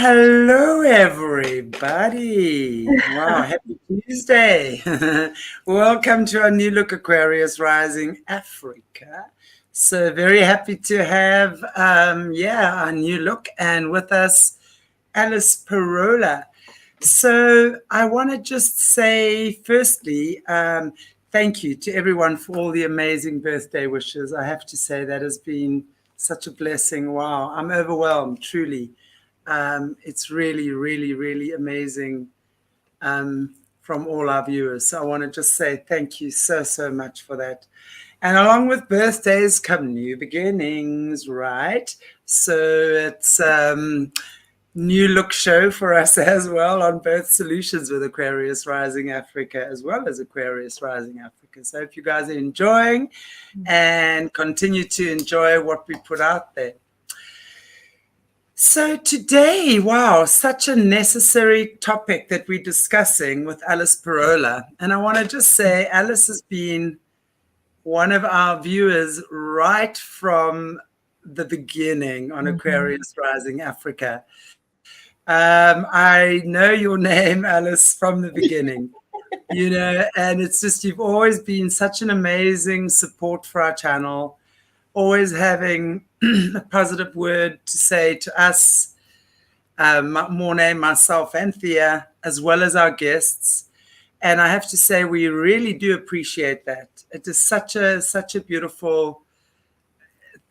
Hello, everybody. Wow, happy Tuesday. Welcome to our new look Aquarius Rising Africa. So very happy to have, our new look, and with us, Alice Pirola. So I want to just say, firstly, thank you to everyone for all the amazing birthday wishes. I have to say that has been such a blessing. Wow, I'm overwhelmed, truly. It's really, really, really amazing from all our viewers. So I want to just say thank you so much for that. And along with birthdays come new beginnings, right? So it's new look show for us as well on Birth Solutions with Aquarius Rising Africa, as well as Aquarius Rising Africa. So if you guys are enjoying and continue to enjoy what we put out there. So today, wow, such a necessary topic that we're discussing with Alice Pirola. And I want to just say Alice has been one of our viewers right from the beginning on Aquarius Rising Africa. I know your name, Alice, from the beginning, and it's just, you've always been such an amazing support for our channel, always having a positive word to say to us, Morné, myself, and Thea, as well as our guests. And I have to say, we really do appreciate that. It is such a beautiful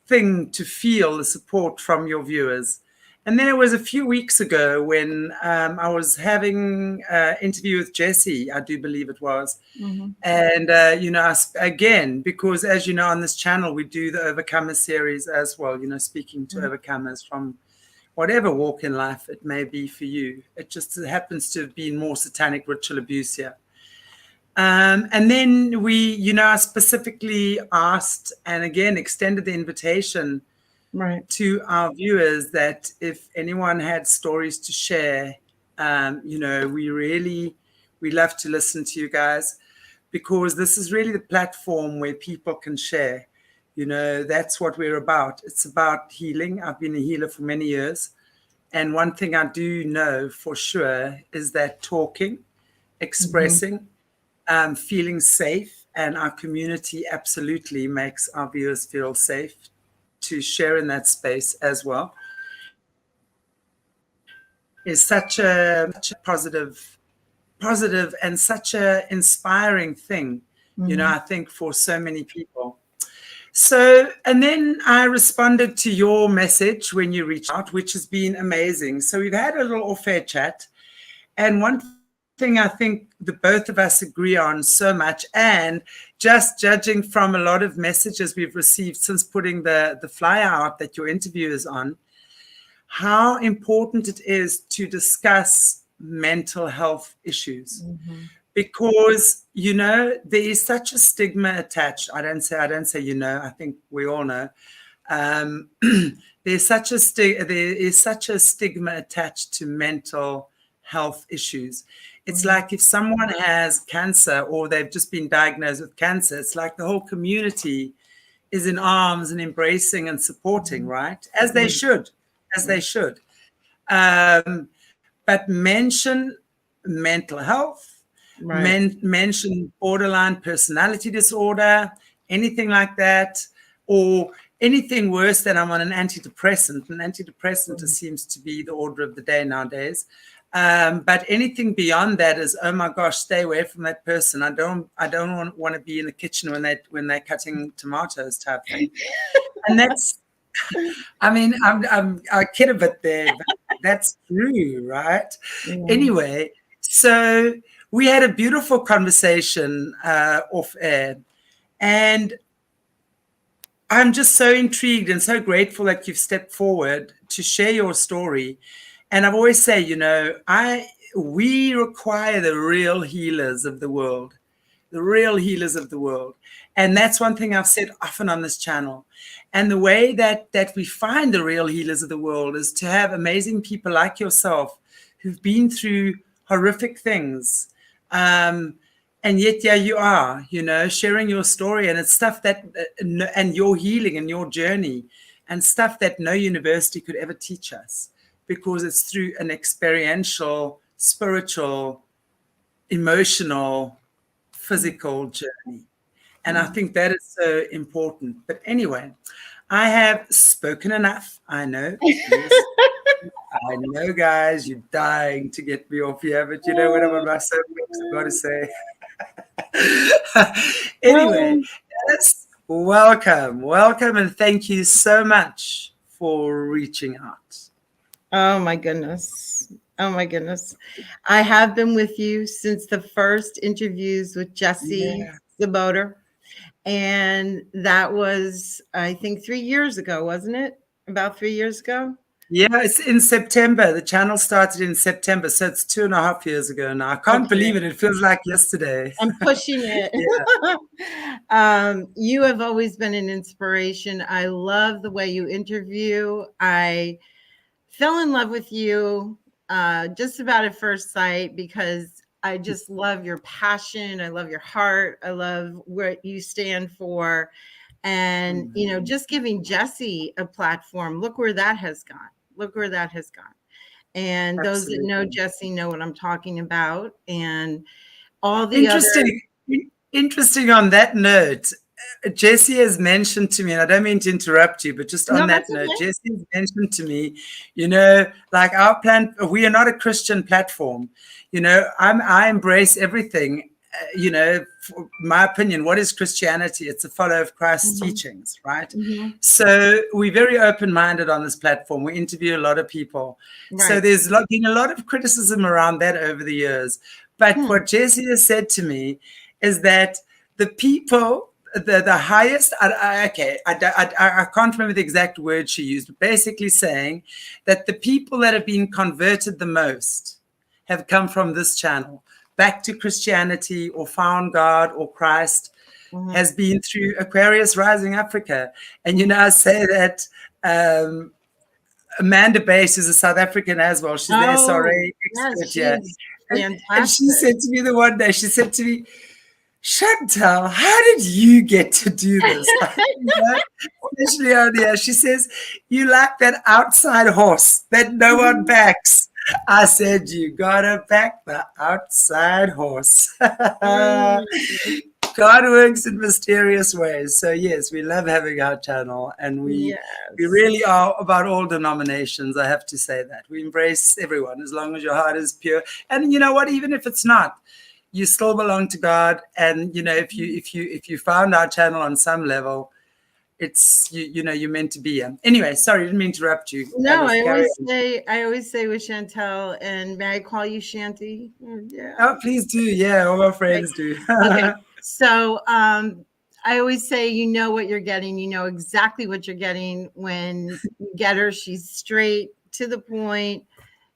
thing to feel the support from your viewers. And then it was a few weeks ago when I was having an interview with Jessie, I do believe it was. And, again, because as you know, on this channel, we do the Overcomer series as well, speaking to overcomers from whatever walk in life it may be for you. It just happens to have been more satanic ritual abuse here. And then we, I specifically asked and again extended the invitation to our viewers that if anyone had stories to share, we love to listen to you guys, because this is really the platform where people can share. That's what we're about. It's about healing. I've been a healer for many years. And one thing I do know for sure is that talking, expressing, feeling safe, and our community absolutely makes our viewers feel safe to share in that space as well, is such a positive and such a inspiring thing, I think, for so many people. So, and then I responded to your message when you reached out, which has been amazing. So we've had a little off-air chat, and one thing I think the both of us agree on so much, and just judging from a lot of messages we've received since putting the flyer out that your interview is on, how important it is to discuss mental health issues. Because, there is such a stigma attached. I don't say, I think we all know. There is such a stigma attached to mental health issues. It's like if someone has cancer or they've just been diagnosed with cancer, it's like the whole community is in arms and embracing and supporting, right? As they should. But mention mental health, mention borderline personality disorder, anything like that, or anything worse than I'm on an antidepressant. An antidepressant just seems to be the order of the day nowadays. But anything beyond that is, oh my gosh, stay away from that person. I don't want to be in the kitchen when they're cutting tomatoes type thing. And that's, I kid a bit there, but that's true, right? Anyway, so we had a beautiful conversation off air, and I'm just so intrigued and so grateful that you've stepped forward to share your story. And I've always say, we require the real healers of the world, And that's one thing I've said often on this channel. And the way that we find the real healers of the world is to have amazing people like yourself who've been through horrific things. And yet, you are, sharing your story, and it's stuff that, and your healing and your journey, and stuff that no university could ever teach us. because it's through an experiential, spiritual, emotional, physical journey. And I think that is so important. But anyway, I have spoken enough. I know. Yes. I know, guys, you're dying to get me off here, but you know what I'm about so much I've got to say. Anyway, Alice, welcome, and thank you so much for reaching out. Oh my goodness. Oh my goodness. I have been with you since the first interviews with Jesse Zaboter. And that was, I think, 3 years ago, wasn't it? About 3 years ago? Yeah, it's in September. The channel started in September, so it's 2.5 years ago now. I can't believe it. It feels like yesterday. I'm pushing it. You have always been an inspiration. I love the way you interview. I fell in love with you just about at first sight because I just love your passion. I love your heart. I love what you stand for. And, you know, just giving Jesse a platform, look where that has gone. Look where that has gone. And those that know Jesse know what I'm talking about. And all the Interesting on that note, Jesse has mentioned to me, and I don't mean to interrupt you, but just on that note, Jesse has mentioned to me, you know, like our plan, we are not a Christian platform. You know, I embrace everything. You know, for my opinion, what is Christianity? It's a follower of Christ's teachings, right? So we're very open-minded on this platform. We interview a lot of people. So there's been a lot of criticism around that over the years. But what Jesse has said to me is that the people, the highest, I can't remember the exact word she used, but basically saying that the people that have been converted the most have come from this channel. Back to Christianity or found God or Christ has been through Aquarius Rising Africa. And, you know, I say that Amanda Bass is a South African as well. She's the SRA expert here. And she said to me the one day, she said to me, Chantelle, how did you get to do this? You know, especially on here. She says, you like that outside horse that no one backs. I said, you gotta back the outside horse. God works in mysterious ways. So yes, we love having our channel, and we really are about all denominations. I have to say that we embrace everyone as long as your heart is pure. And you know what? Even if it's not, you still belong to God. And you know, if you found our channel on some level, it's you know, you're meant to be here. Anyway, sorry, didn't mean to interrupt you. No, I always say with Chantelle, and may I call you Shanty? Yeah. Oh, please do. Yeah, all my friends do. Okay. So I always say, you know what you're getting. You know exactly what you're getting when you get her. She's straight to the point.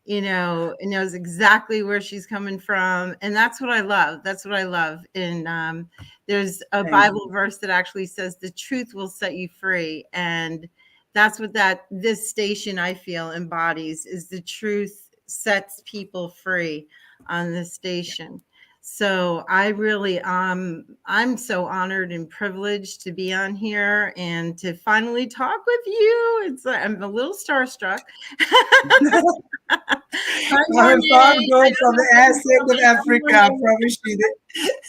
You know, it knows exactly where she's coming from. And that's what I love. That's what I love. And there's a Bible verse that actually says the truth will set you free. And that's what this station, I feel, embodies, is the truth sets people free on this station. So I really, I'm so honored and privileged to be on here and to finally talk with you. I'm a little starstruck. I'm from the accent of Africa. I promise you that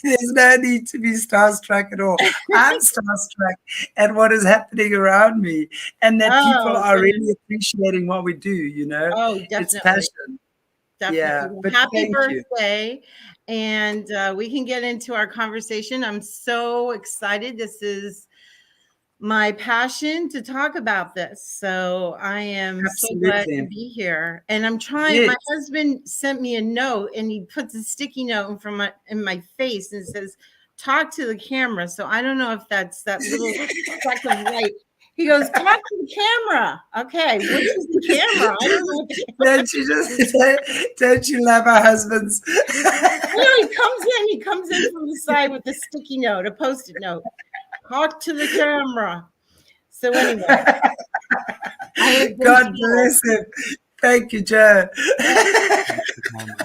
there's no need to be starstruck at all. I'm starstruck at what is happening around me, and that people are really appreciating what we do. You know, definitely. It's passion. Definitely. Yeah, but happy birthday. And we can get into our conversation. I'm so excited. This is my passion to talk about this. So I am so glad to be here. And I'm trying, my husband sent me a note, and he puts a sticky note in my face and says, talk to the camera. So I don't know if that's that little speck of light. He goes, talk to the camera. Okay, which is the camera? I don't know. Don't you love our husbands? He comes in from the side with a sticky note, a Post-it note. Talk to the camera. So anyway. God bless him. Thank you, Joe.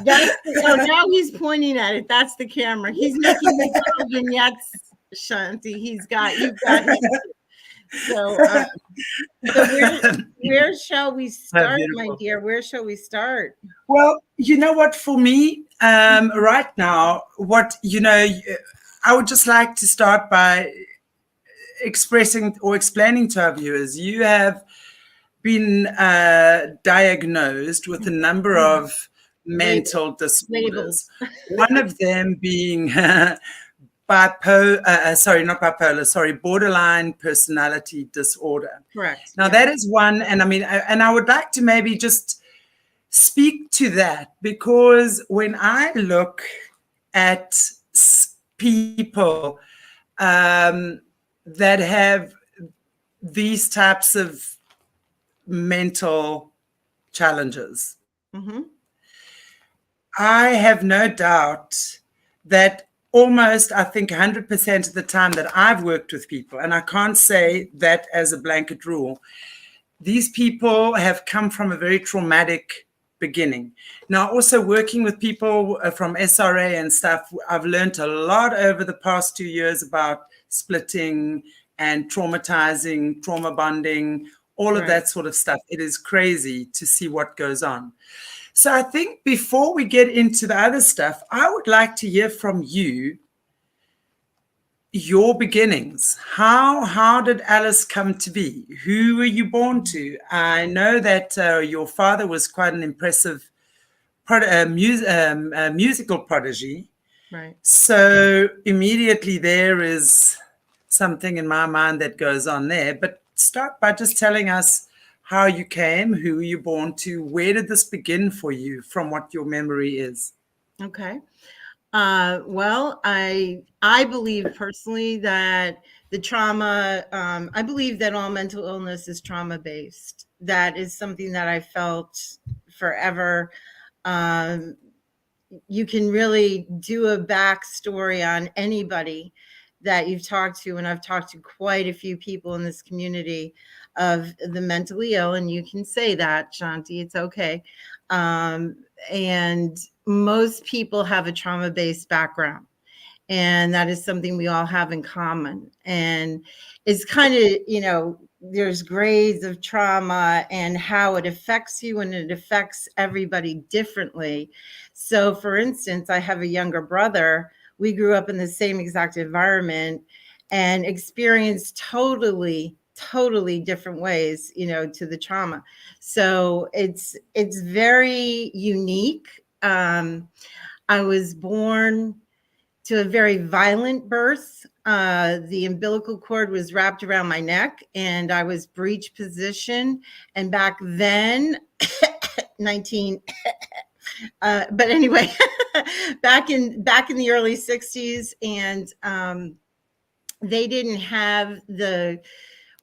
Now he's pointing at it. That's the camera. He's making the vignettes, Shanti. You've got him. So, so where shall we start, my dear? Where shall we start? Well, you know what, for me, right now, I would just like to start by expressing or explaining to our viewers, you have been diagnosed with a number of mental disorders. One of them being borderline personality disorder. Correct. Now that is one, and I would like to maybe just speak to that, because when I look at people that have these types of mental challenges, I have no doubt that almost, I think 100% of the time that I've worked with people, and I can't say that as a blanket rule, these people have come from a very traumatic beginning. Now, also working with people from SRA and stuff, I've learned a lot over the past 2 years about splitting and traumatizing, trauma bonding, all of that sort of stuff. It is crazy to see what goes on. So I think before we get into the other stuff, I would like to hear from you, your beginnings. How did Alice come to be? Who were you born to? I know that your father was quite an impressive musical prodigy. Right. So immediately there is something in my mind that goes on there. But start by just telling us how you came, who were you born to, where did this begin for you, from what your memory is? Okay. Well, I believe personally that the trauma, I believe that all mental illness is trauma based. That is something that I felt forever. You can really do a backstory on anybody that you've talked to, and I've talked to quite a few people in this community of the mentally ill, and you can say that, Shanti, it's okay. And most people have a trauma-based background, and that is something we all have in common. And it's kind of, there's grades of trauma and how it affects you, and it affects everybody differently. So for instance, I have a younger brother. We grew up in the same exact environment and experienced totally different ways, to the trauma. So it's very unique. I was born to a very violent birth. The umbilical cord was wrapped around my neck and I was breech position. And back then, but anyway, back in the early 60s, and they didn't have the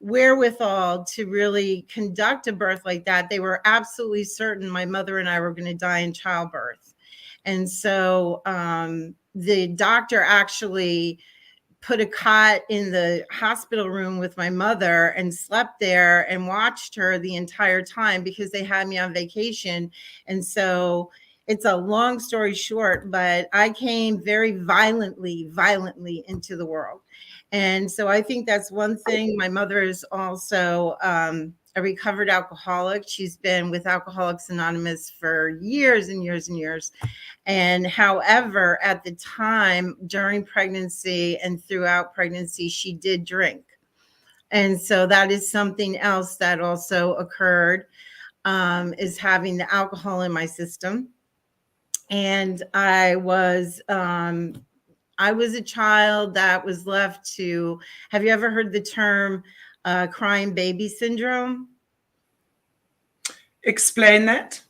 wherewithal to really conduct a birth like that. They were absolutely certain my mother and I were going to die in childbirth. And so the doctor actually put a cot in the hospital room with my mother and slept there and watched her the entire time because they had me on vacation. And so it's a long story short, but I came very violently into the world. And so I think that's one thing. My mother is also a recovered alcoholic. She's been with Alcoholics Anonymous for years and years and years. And however, at the time, during pregnancy and throughout pregnancy, she did drink. And so that is something else that also occurred, is having the alcohol in my system. And I was a child that was left to, have you ever heard the term crying baby syndrome? Explain that.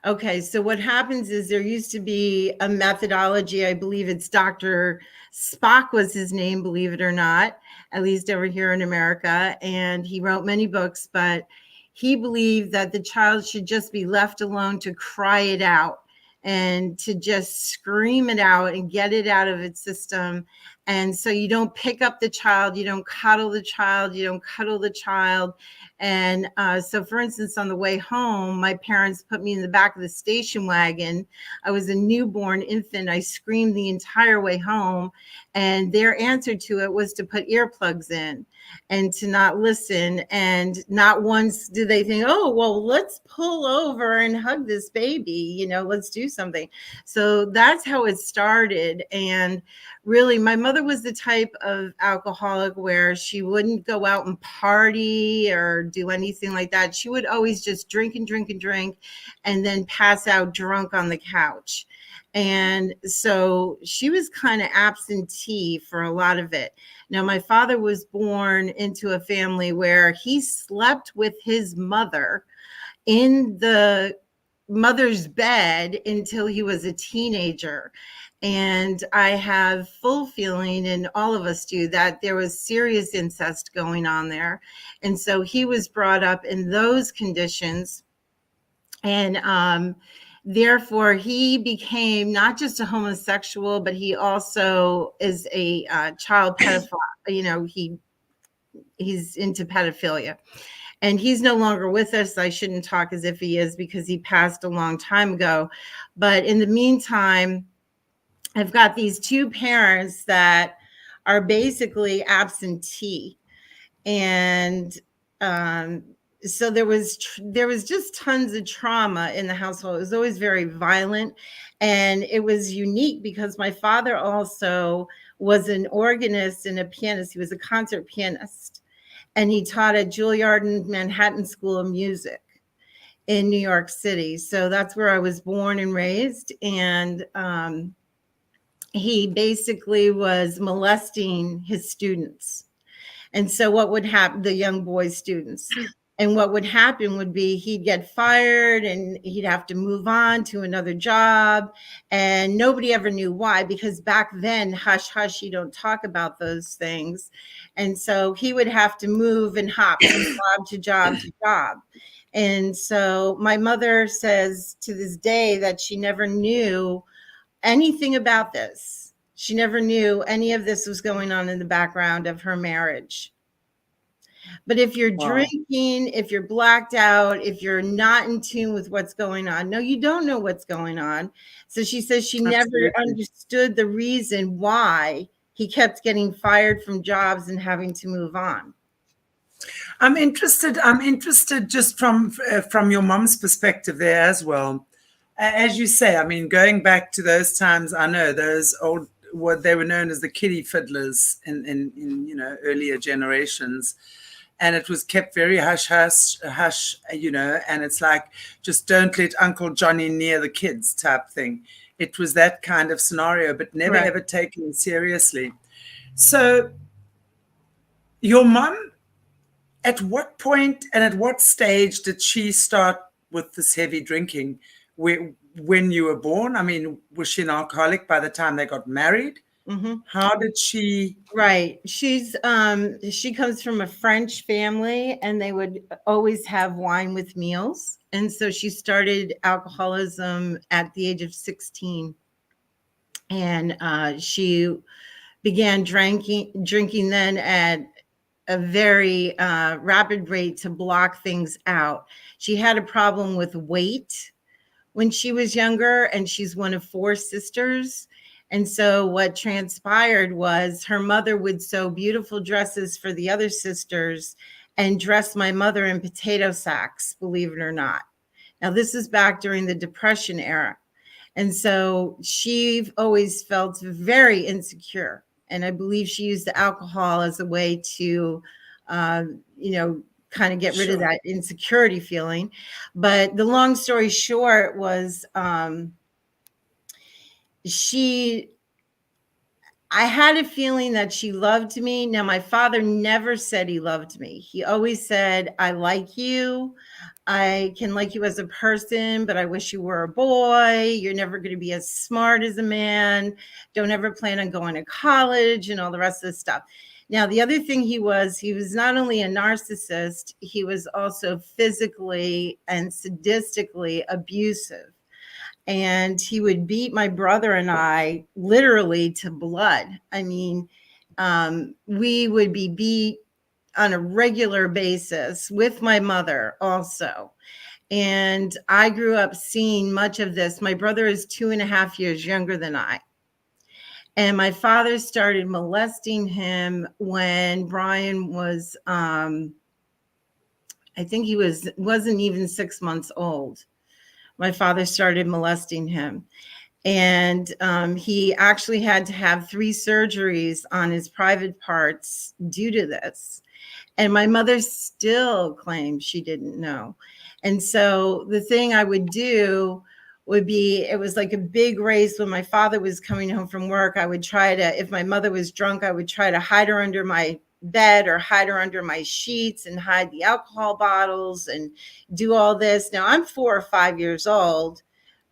Okay, so what happens is there used to be a methodology. I believe it's Dr. Spock was his name, believe it or not, at least over here in America. And he wrote many books, but he believed that the child should just be left alone to cry it out. and to just scream it out and get it out of its system. And so you don't pick up the child, you don't cuddle the child, you don't cuddle the child. And so, for instance, on the way home, my parents put me in the back of the station wagon. I was a newborn infant. I screamed the entire way home. And their answer to it was to put earplugs in and to not listen. And not once do they think, oh, well, let's pull over and hug this baby, you know, let's do something. So that's how it started. And really, my mother was the type of alcoholic where she wouldn't go out and party or do anything like that. She would always just drink and drink and drink and then pass out drunk on the couch. And so she was kind of absentee for a lot of it. Now, my father was born into a family where he slept with his mother in the mother's bed until he was a teenager. And I have full feeling, and all of us do, that there was serious incest going on there. And so he was brought up in those conditions. And therefore, he became not just a homosexual, but he also is a child pedophile. You know, he's into pedophilia. And he's no longer with us. I shouldn't talk as if he is because he passed a long time ago. But in the meantime, I've got these two parents that are basically absentee. And so there was just tons of trauma in the household. It was always very violent. And it was unique because my father also was an organist and a pianist. He was a concert pianist. And he taught at Juilliard and Manhattan School of Music in New York City. So that's where I was born and raised. And he basically was molesting his students. And so what would happen, the young boy students, and what would happen would be he'd get fired and he'd have to move on to another job. And nobody ever knew why, because back then, hush, hush, you don't talk about those things. And so he would have to move and hop from job to job to job. And so my mother says to this day that she never knew anything about this. She never knew any of this was going on in the background of her marriage. But if you're drinking, if you're blacked out, if you're not in tune with what's going on, no, you don't know what's going on. So she says she never understood the reason why he kept getting fired from jobs and having to move on. I'm interested just from your mom's perspective there as well. As you say, I mean, going back to those times, I know those old, what they were known as the kiddie fiddlers in you know, earlier generations. And it was kept very hush, hush, hush, you know, and it's like, just don't let Uncle Johnny near the kids type thing. It was that kind of scenario, but never ever taken seriously. So your mom, at what point and at what stage did she start with this heavy drinking? When you were born? I mean, was she an alcoholic by the time they got married? Mm-hmm. How did she? Right. She comes from a French family, and they would always have wine with meals. And so she started alcoholism at the age of 16. And she began drinking then at a very rapid rate to block things out. She had a problem with weight when she was younger, and she's one of 4 sisters. And so what transpired was her mother would sew beautiful dresses for the other sisters and dress my mother in potato sacks, believe it or not. Now, this is back during the Depression era. And so she always felt very insecure. And I believe she used the alcohol as a way to, you know, kind of get rid of that insecurity feeling. But the long story short was I had a feeling that she loved me. Now, my father never said he loved me. He always said, I like you. I can like you as a person, but I wish you were a boy. You're never going to be as smart as a man. Don't ever plan on going to college and all the rest of the stuff. Now, the other thing he was not only a narcissist, he was also physically and sadistically abusive. and he would beat my brother and I literally to blood. I mean, we would be beat on a regular basis with my mother also. And I grew up seeing much of this. My brother is 2.5 years younger than I. And my father started molesting him when Brian was, I think he wasn't even 6 months old. My father started molesting him. And he actually had to have 3 surgeries on his private parts due to this. And my mother still claims she didn't know. And so the thing I would do would be, it was like a big race. When my father was coming home from work, I would try to, if my mother was drunk, I would try to hide her under my bed or hide her under my sheets and hide the alcohol bottles and do all this. Now I'm 4 or 5 years old.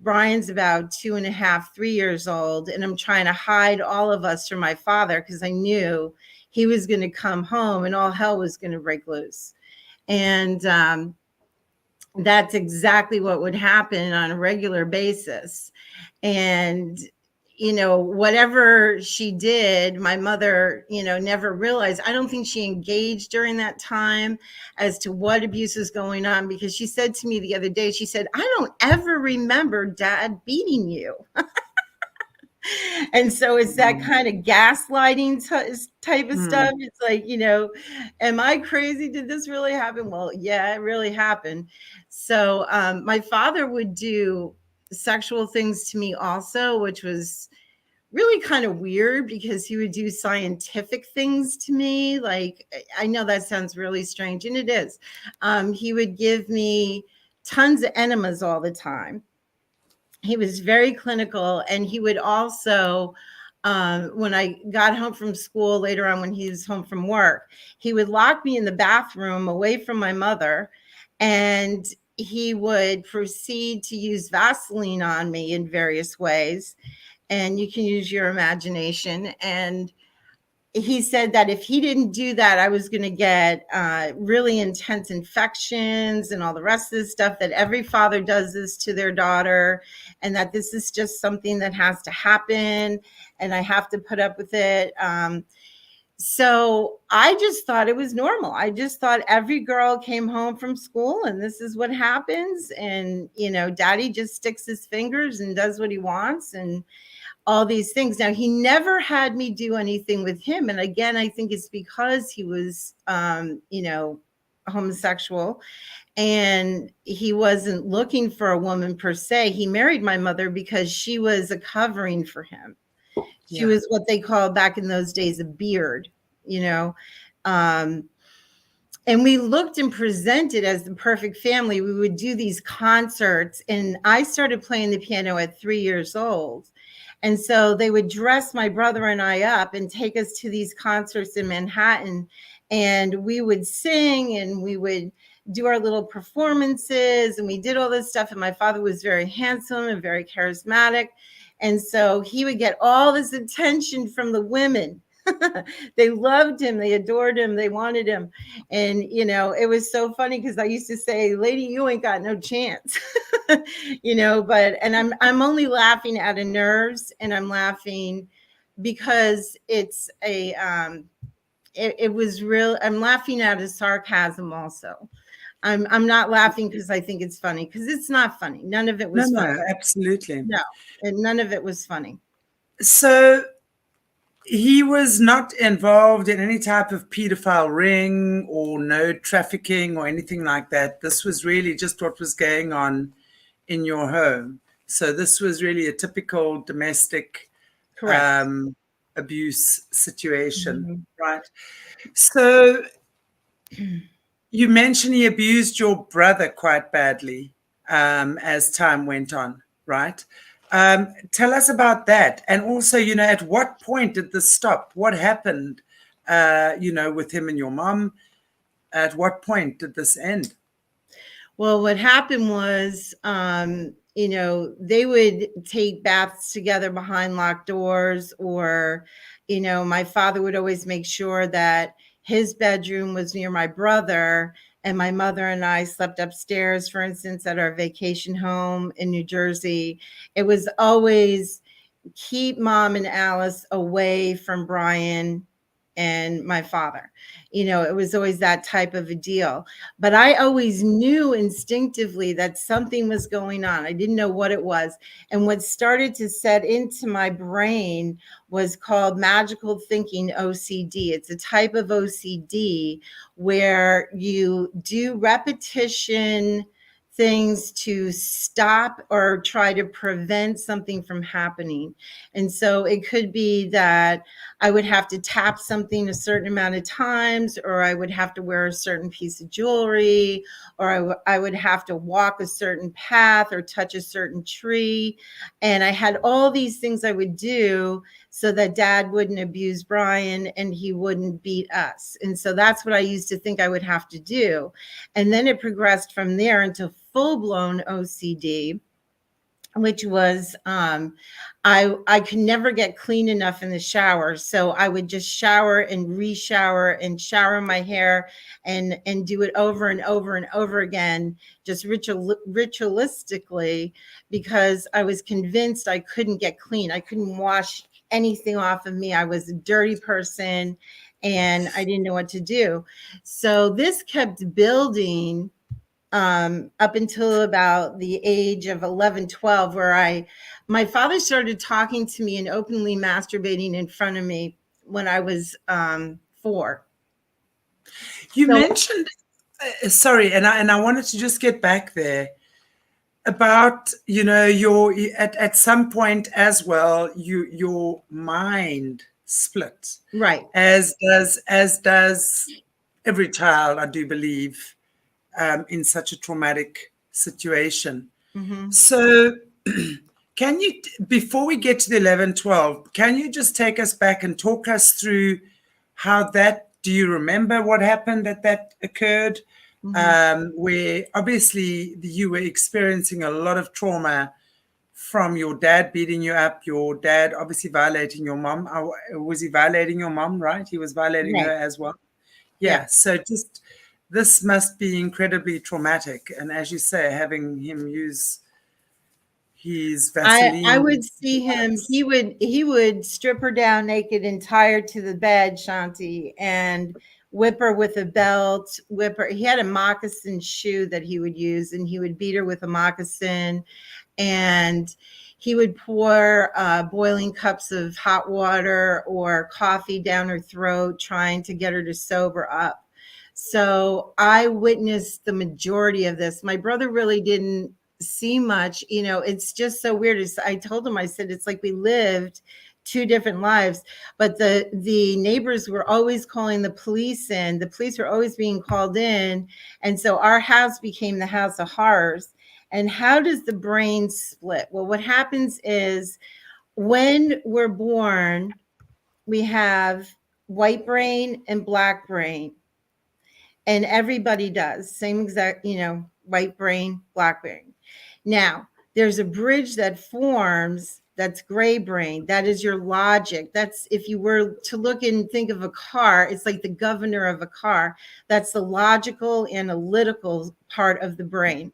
Brian's about 2.5, 3 years old. And I'm trying to hide all of us from my father because I knew he was going to come home and all hell was going to break loose. And that's exactly what would happen on a regular basis. And, you know, whatever she did, my mother, you know, never realized. I don't think she engaged during that time as to what abuse was going on, because she said to me the other day, she said, I don't ever remember Dad beating you. And so it's that kind of gaslighting type of stuff. It's like, you know, am I crazy? Did this really happen? Well, yeah, it really happened. So my father would do sexual things to me also, which was really kind of weird because he would do scientific things to me. Like, I know that sounds really strange, and it is. He would give me tons of enemas all the time. He was very clinical, and he would also, when I got home from school later on, when he was home from work, he would lock me in the bathroom away from my mother, and he would proceed to use Vaseline on me in various ways. And you can use your imagination. And he said that if he didn't do that, I was going to get really intense infections and all the rest of this stuff, that every father does this to their daughter, and that this is just something that has to happen and I have to put up with it. So I just thought it was normal. I just thought every girl came home from school and this is what happens. And, you know, Daddy just sticks his fingers and does what he wants and all these things. Now, he never had me do anything with him. And again, I think it's because he was, you know, homosexual, and he wasn't looking for a woman per se. He married my mother because she was a covering for him. She was what they called back in those days a beard, you know. And we looked and presented as the perfect family. We would do these concerts, and I started playing the piano at 3 years old. And so they would dress my brother and I up and take us to these concerts in Manhattan. And we would sing and we would do our little performances, and we did all this stuff. And my father was very handsome and very charismatic. And so he would get all this attention from the women. They loved him. They adored him. They wanted him. And, you know, it was so funny because I used to say, lady, you ain't got no chance, you know, but, and I'm only laughing out of nerves, and I'm laughing because it's a, it was real. I'm laughing out of sarcasm also. I'm not laughing because I think it's funny, because it's not funny. None of it was funny. No, absolutely. No, and none of it was funny. So he was not involved in any type of pedophile ring or no trafficking or anything like that. This was really just what was going on in your home. So this was really a typical domestic abuse situation, right? So you mentioned he abused your brother quite badly as time went on, right? Tell us about that. And also, you know, at what point did this stop? What happened, you know, with him and your mom? At what point did this end? Well, what happened was, you know, they would take baths together behind locked doors, or, you know, my father would always make sure that his bedroom was near my brother And my mother and I slept upstairs, for instance, at our vacation home in New Jersey. It was always keep Mom and Alice away from Brian and my father. It was always that type of a deal. But I always knew instinctively that something was going on. I didn't know what it was. And what started to set into my brain was called magical thinking OCD. It's a type of OCD where you do repetition things to stop or try to prevent something from happening. And so it could be that I would have to tap something a certain amount of times, or I would have to wear a certain piece of jewelry, or I would have to walk a certain path or touch a certain tree. And I had all these things I would do so that Dad wouldn't abuse Brian and he wouldn't beat us. And so that's what I used to think I would have to do. And then it progressed from there into full-blown OCD, which was I could never get clean enough in the shower. So I would just shower and re-shower and shower my hair and do it over and over and over again, just ritualistically, because I was convinced I couldn't get clean. I couldn't wash anything off of me. I was a dirty person and I didn't know what to do. So this kept building up until about the age of 11, 12, where my father started talking to me and openly masturbating in front of me when I was 4. You mentioned, sorry, and I wanted to just get back there about, your at some point as well, your mind split, right, as does every child, I do believe, in such a traumatic situation. mm-hmm. So can you, before we get to the 11, 12, can you just take us back and talk us through how do you remember what happened that occurred? Mm-hmm. Where obviously you were experiencing a lot of trauma from your dad beating you up, your dad obviously violating your mom. Was he violating your mom, right? He was violating her as well. Yeah. So just, this must be incredibly traumatic. And as you say, having him use his Vaseline. I would see him, he would strip her down naked and tie her to the bed, Shanti, and whip her with a belt, He had a moccasin shoe that he would use, and he would beat her with a moccasin, and he would pour boiling cups of hot water or coffee down her throat, trying to get her to sober up. So I witnessed the majority of this. My brother really didn't see much. It's just so weird. I told him, I said, it's like we lived 2 different lives, but the neighbors were always calling the police in. The police were always being called in. And so our house became the house of horrors. And how does the brain split? Well, what happens is when we're born, we have white brain and black brain. And everybody does. Same exact, white brain, black brain. Now, there's a bridge that forms that's gray brain. That is your logic. That's, if you were to look and think of a car, it's like the governor of a car. That's the logical, analytical part of the brain.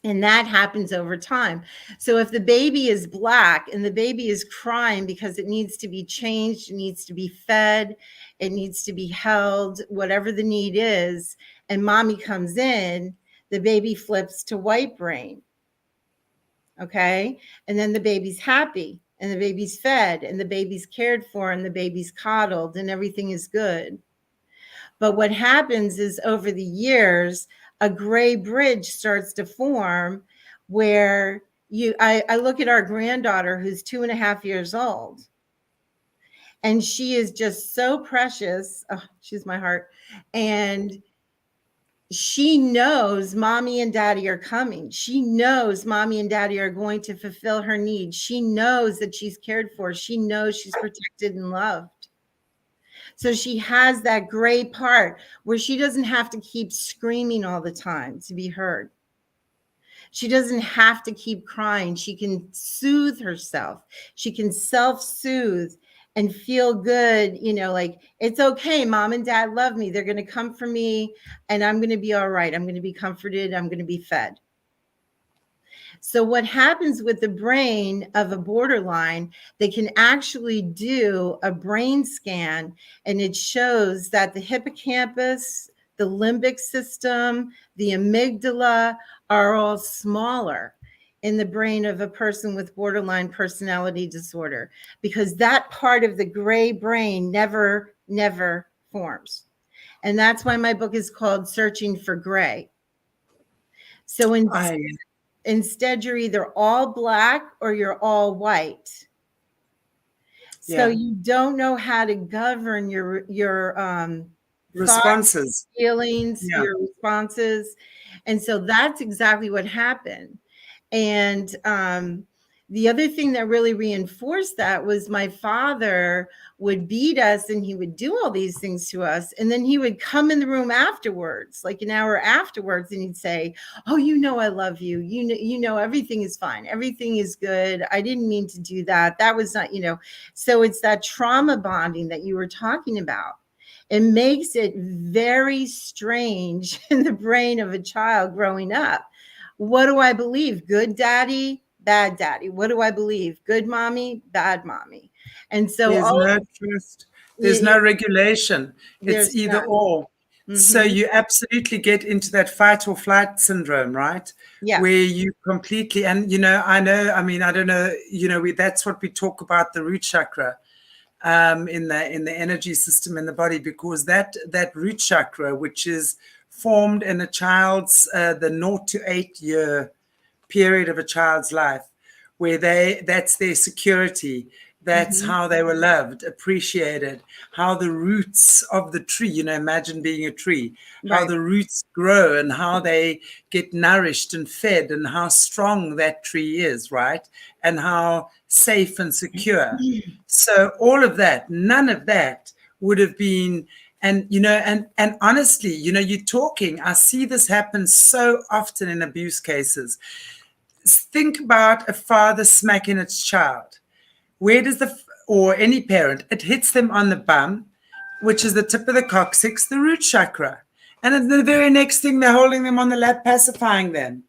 And that happens over time. So if the baby is black and the baby is crying because it needs to be changed, it needs to be fed, it needs to be held, whatever the need is, and mommy comes in, the baby flips to white brain. Okay. And then the baby's happy and the baby's fed and the baby's cared for and the baby's coddled and everything is good. But what happens is over the years, a gray bridge starts to form where I look at our granddaughter who's 2.5 years old. And she is just so precious. Oh, she's my heart. And she knows mommy and daddy are coming. She knows mommy and daddy are going to fulfill her needs. She knows that she's cared for. She knows she's protected and loved. So she has that gray part where she doesn't have to keep screaming all the time to be heard. She doesn't have to keep crying. She can soothe herself. She can self-soothe and feel good, like it's okay. Mom and dad love me. They're going to come for me and I'm going to be all right. I'm going to be comforted. I'm going to be fed. So what happens with the brain of a borderline, they can actually do a brain scan and it shows that the hippocampus, the limbic system, the amygdala are all smaller in the brain of a person with borderline personality disorder, because that part of the gray brain never forms. And that's why my book is called Searching for Gray. So instead, you're either all black or you're all white. So you don't know how to govern your responses, thoughts, feelings, your responses. And so that's exactly what happened. And the other thing that really reinforced that was my father would beat us and he would do all these things to us. And then he would come in the room afterwards, like an hour afterwards, and he'd say, oh, I love you. You know, everything is fine. Everything is good. I didn't mean to do that. That was not, So it's that trauma bonding that you were talking about. It makes it very strange in the brain of a child growing up. What do I believe? Good daddy, bad daddy. What do I believe? Good mommy, bad mommy. And so there's no trust. There's no regulation. It's either or. Mm-hmm. So you absolutely get into that fight or flight syndrome, right? Yeah. Where you completely, and I don't know, that's what we talk about, the root chakra. In the energy system in the body, because that root chakra, which is formed in a child's the 0 to 8 year period of a child's life, where that's their security, that's how they were loved, appreciated, how the roots of the tree, imagine being a tree, how the roots grow and how they get nourished and fed and how strong that tree is, right? And how safe and secure. So all of that, none of that would have been, and honestly, you're talking, I see this happen so often in abuse cases. Think about a father smacking its child. Where does or any parent, it hits them on the bum, which is the tip of the coccyx, the root chakra. And then the very next thing, they're holding them on the lap, pacifying them.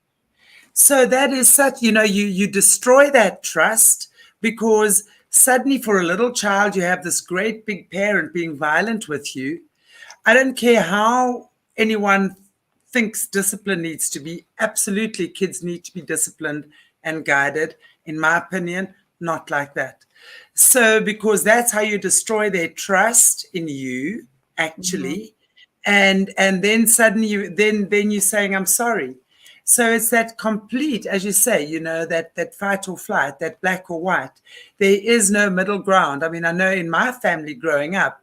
So that is such, you destroy that trust, because suddenly for a little child, you have this great big parent being violent with you. I don't care how anyone thinks discipline needs to be. Absolutely, kids need to be disciplined and guided. In my opinion, not like that. So because that's how you destroy their trust in you, actually. And then suddenly then you're saying, I'm sorry. So it's that complete, as you say, that fight or flight, that black or white. There is no middle ground. I mean, I know in my family growing up,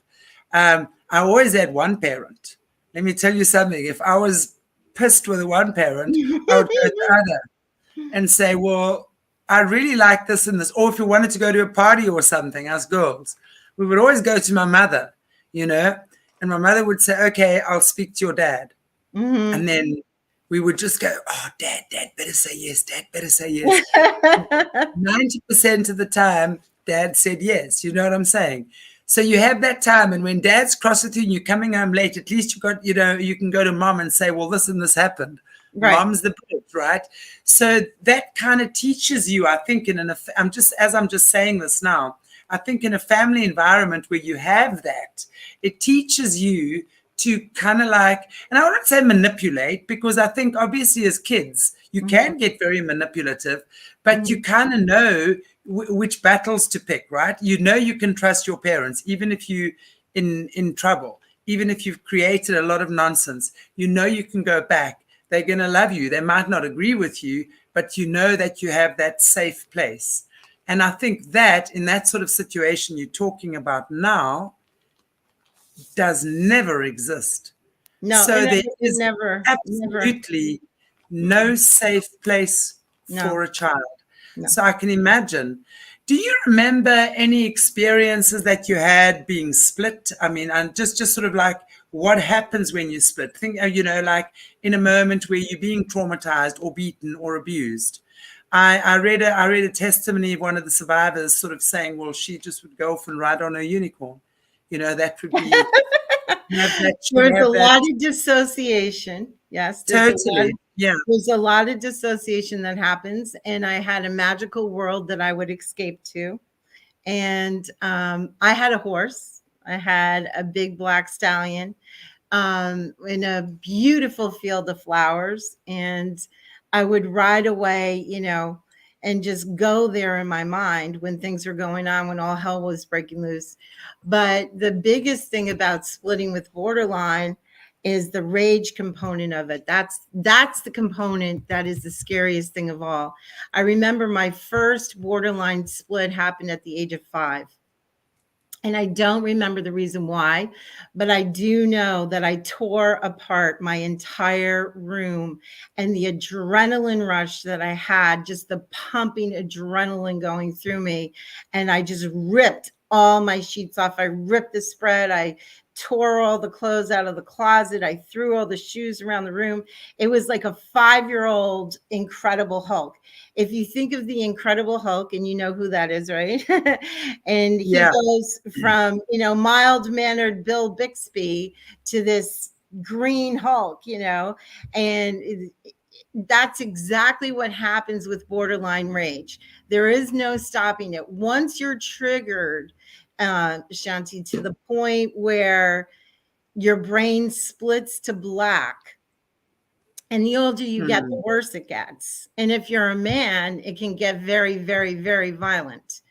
I always had one parent. Let me tell you something. If I was pissed with one parent, I would go to the other and say, well, I really like this and this. Or if we wanted to go to a party or something, us girls, we would always go to my mother, and my mother would say, okay, I'll speak to your dad. And then we would just go, oh, dad better say yes. Dad better say yes. 90% of the time, dad said yes. You know what I'm saying? So you have that time. And when dad's cross with you and you're coming home late, at least you got, you can go to mom and say, well, this and this happened. Right. Mom's the bridge, right? So that kind of teaches you, I think, I'm just saying this now, I think in a family environment where you have that, it teaches you to kind of like, and I wouldn't say manipulate, because I think obviously as kids, you can get very manipulative, but you kind of know which battles to pick, right? You can trust your parents, even if you in trouble, even if you've created a lot of nonsense, you can go back. They're going to love you. They might not agree with you, but you know that you have that safe place. And I think that in that sort of situation you're talking about now does never exist. No, so there is absolutely no safe place for a child. No. So I can imagine. Do you remember any experiences that you had being split? I mean, and just sort of like, what happens when you split? Think, like in a moment where you're being traumatized or beaten or abused. I read a testimony of one of the survivors sort of saying, well, she just would go off and ride on a unicorn. You know, that would be There's a lot of dissociation. Yes, totally. There's a lot of dissociation that happens, and I had a magical world that I would escape to. And I had a horse. I had a big black stallion in a beautiful field of flowers, and I would ride away, you know, and just go there in my mind when things were going on, when all hell was breaking loose. But the biggest thing about splitting with borderline is the rage component of it. That's the component that is the scariest thing of all. I remember my first borderline split happened at the age of 5. And I don't remember the reason why, but I do know that I tore apart my entire room, and the adrenaline rush that I had, just the pumping adrenaline going through me. And I just ripped all my sheets off. I ripped the spread. I tore all the clothes out of the closet. I threw all the shoes around the room. It was like a 5-year-old Incredible Hulk. If you think of the Incredible Hulk, and you know who that is, right? And he goes from, you know, mild-mannered Bill Bixby to this green Hulk, you know, and that's exactly what happens with borderline rage. There is no stopping it. Once you're triggered, Shanti, to the point where your brain splits to black, and the older you get, the worse it gets. And if you're a man, it can get very, very, very violent.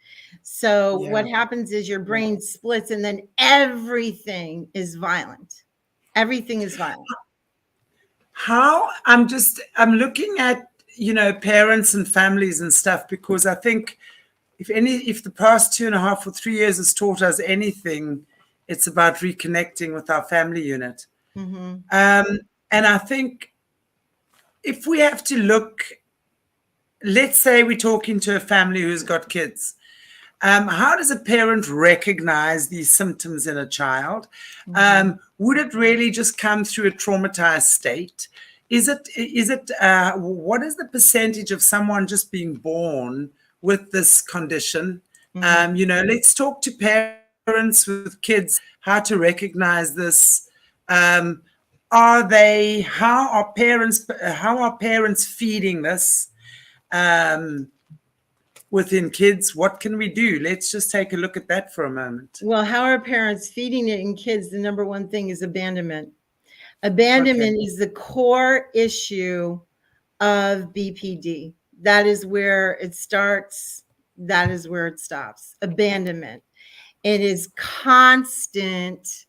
So what happens is your brain splits, and then everything is violent. Everything is violent. I'm looking at, you know, parents and families and stuff, because I think if the past 2.5 or 3 years has taught us anything, it's about reconnecting with our family unit. And I think if we have to look, let's say we're talking to a family who's got kids. How does a parent recognize these symptoms in a child? Would it really just come through a traumatized state? What is the percentage of someone just being born with this condition? You know, let's talk to parents with kids, how to recognize this. How are parents feeding this within kids? What can we do? Let's just take a look at that for a moment. Well, how are parents feeding it in kids? The number one thing is abandonment. Abandonment is the core issue of BPD. That is where it starts. That is where it stops. Abandonment. It is constant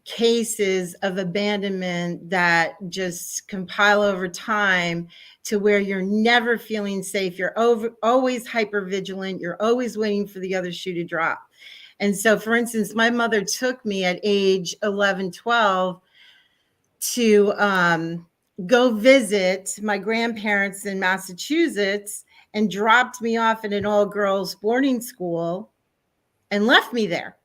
cases of abandonment that just compile over time to where you're never feeling safe. You're always hypervigilant. You're always waiting for the other shoe to drop. And so, for instance, my mother took me at age 11, 12 to go visit my grandparents in Massachusetts, and dropped me off at an all-girls boarding school and left me there.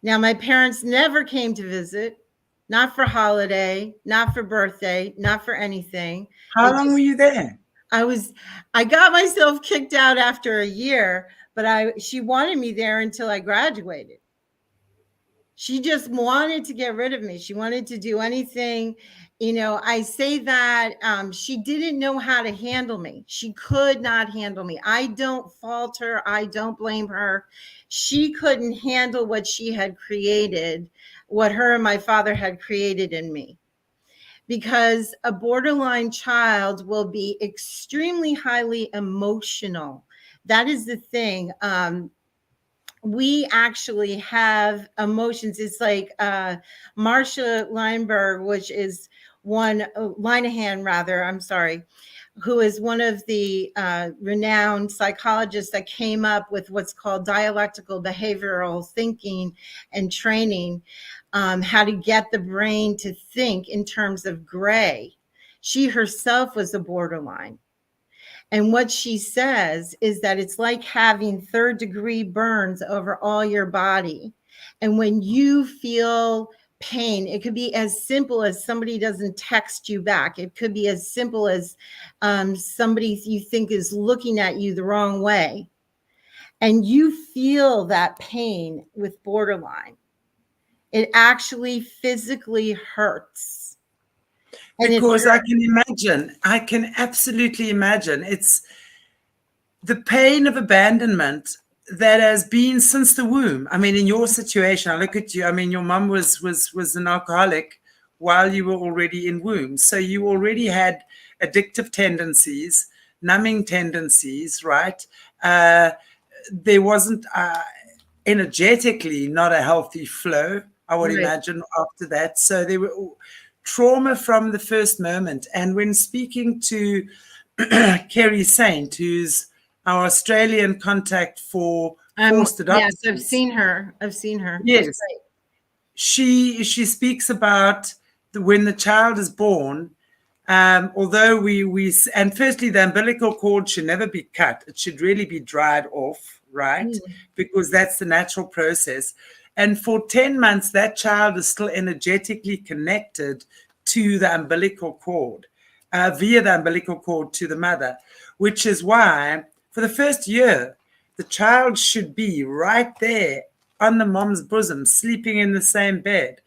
Now, my parents never came to visit, not for holiday, not for birthday, not for anything. How long were you there? I got myself kicked out after a year, but she wanted me there until I graduated. She just wanted to get rid of me. She wanted to do anything. You know, I say that she didn't know how to handle me. She could not handle me. I don't fault her. I don't blame her. She couldn't handle what she had created, what her and my father had created in me. Because a borderline child will be extremely highly emotional. That is the thing. We actually have emotions. It's like Marcia Lineberg, which is Linehan rather, I'm sorry, who is one of the renowned psychologists that came up with what's called dialectical behavioral thinking and training, how to get the brain to think in terms of gray. She herself was a borderline. And what she says is that it's like having 3rd-degree burns over all your body. And when you feel pain. It could be as simple as somebody doesn't text you back. It could be as simple as somebody you think is looking at you the wrong way. And you feel that pain with borderline. It actually physically hurts. And because I can absolutely imagine. It's the pain of abandonment that has been since the womb. I mean, in your situation, I look at you. I mean, your mum was an alcoholic while you were already in womb. So you already had addictive tendencies, numbing tendencies, right? There wasn't energetically not a healthy flow, I would imagine, after that. So there were trauma from the first moment. And when speaking to Kerry Saint, who's our Australian contact for forced adoption. Yes, I've seen her. Yes. She speaks about when the child is born, although and firstly, the umbilical cord should never be cut. It should really be dried off, right? Because that's the natural process. And for 10 months, that child is still energetically connected to the umbilical cord, via the umbilical cord to the mother, which is why for the first year, the child should be right there on the mom's bosom, sleeping in the same bed,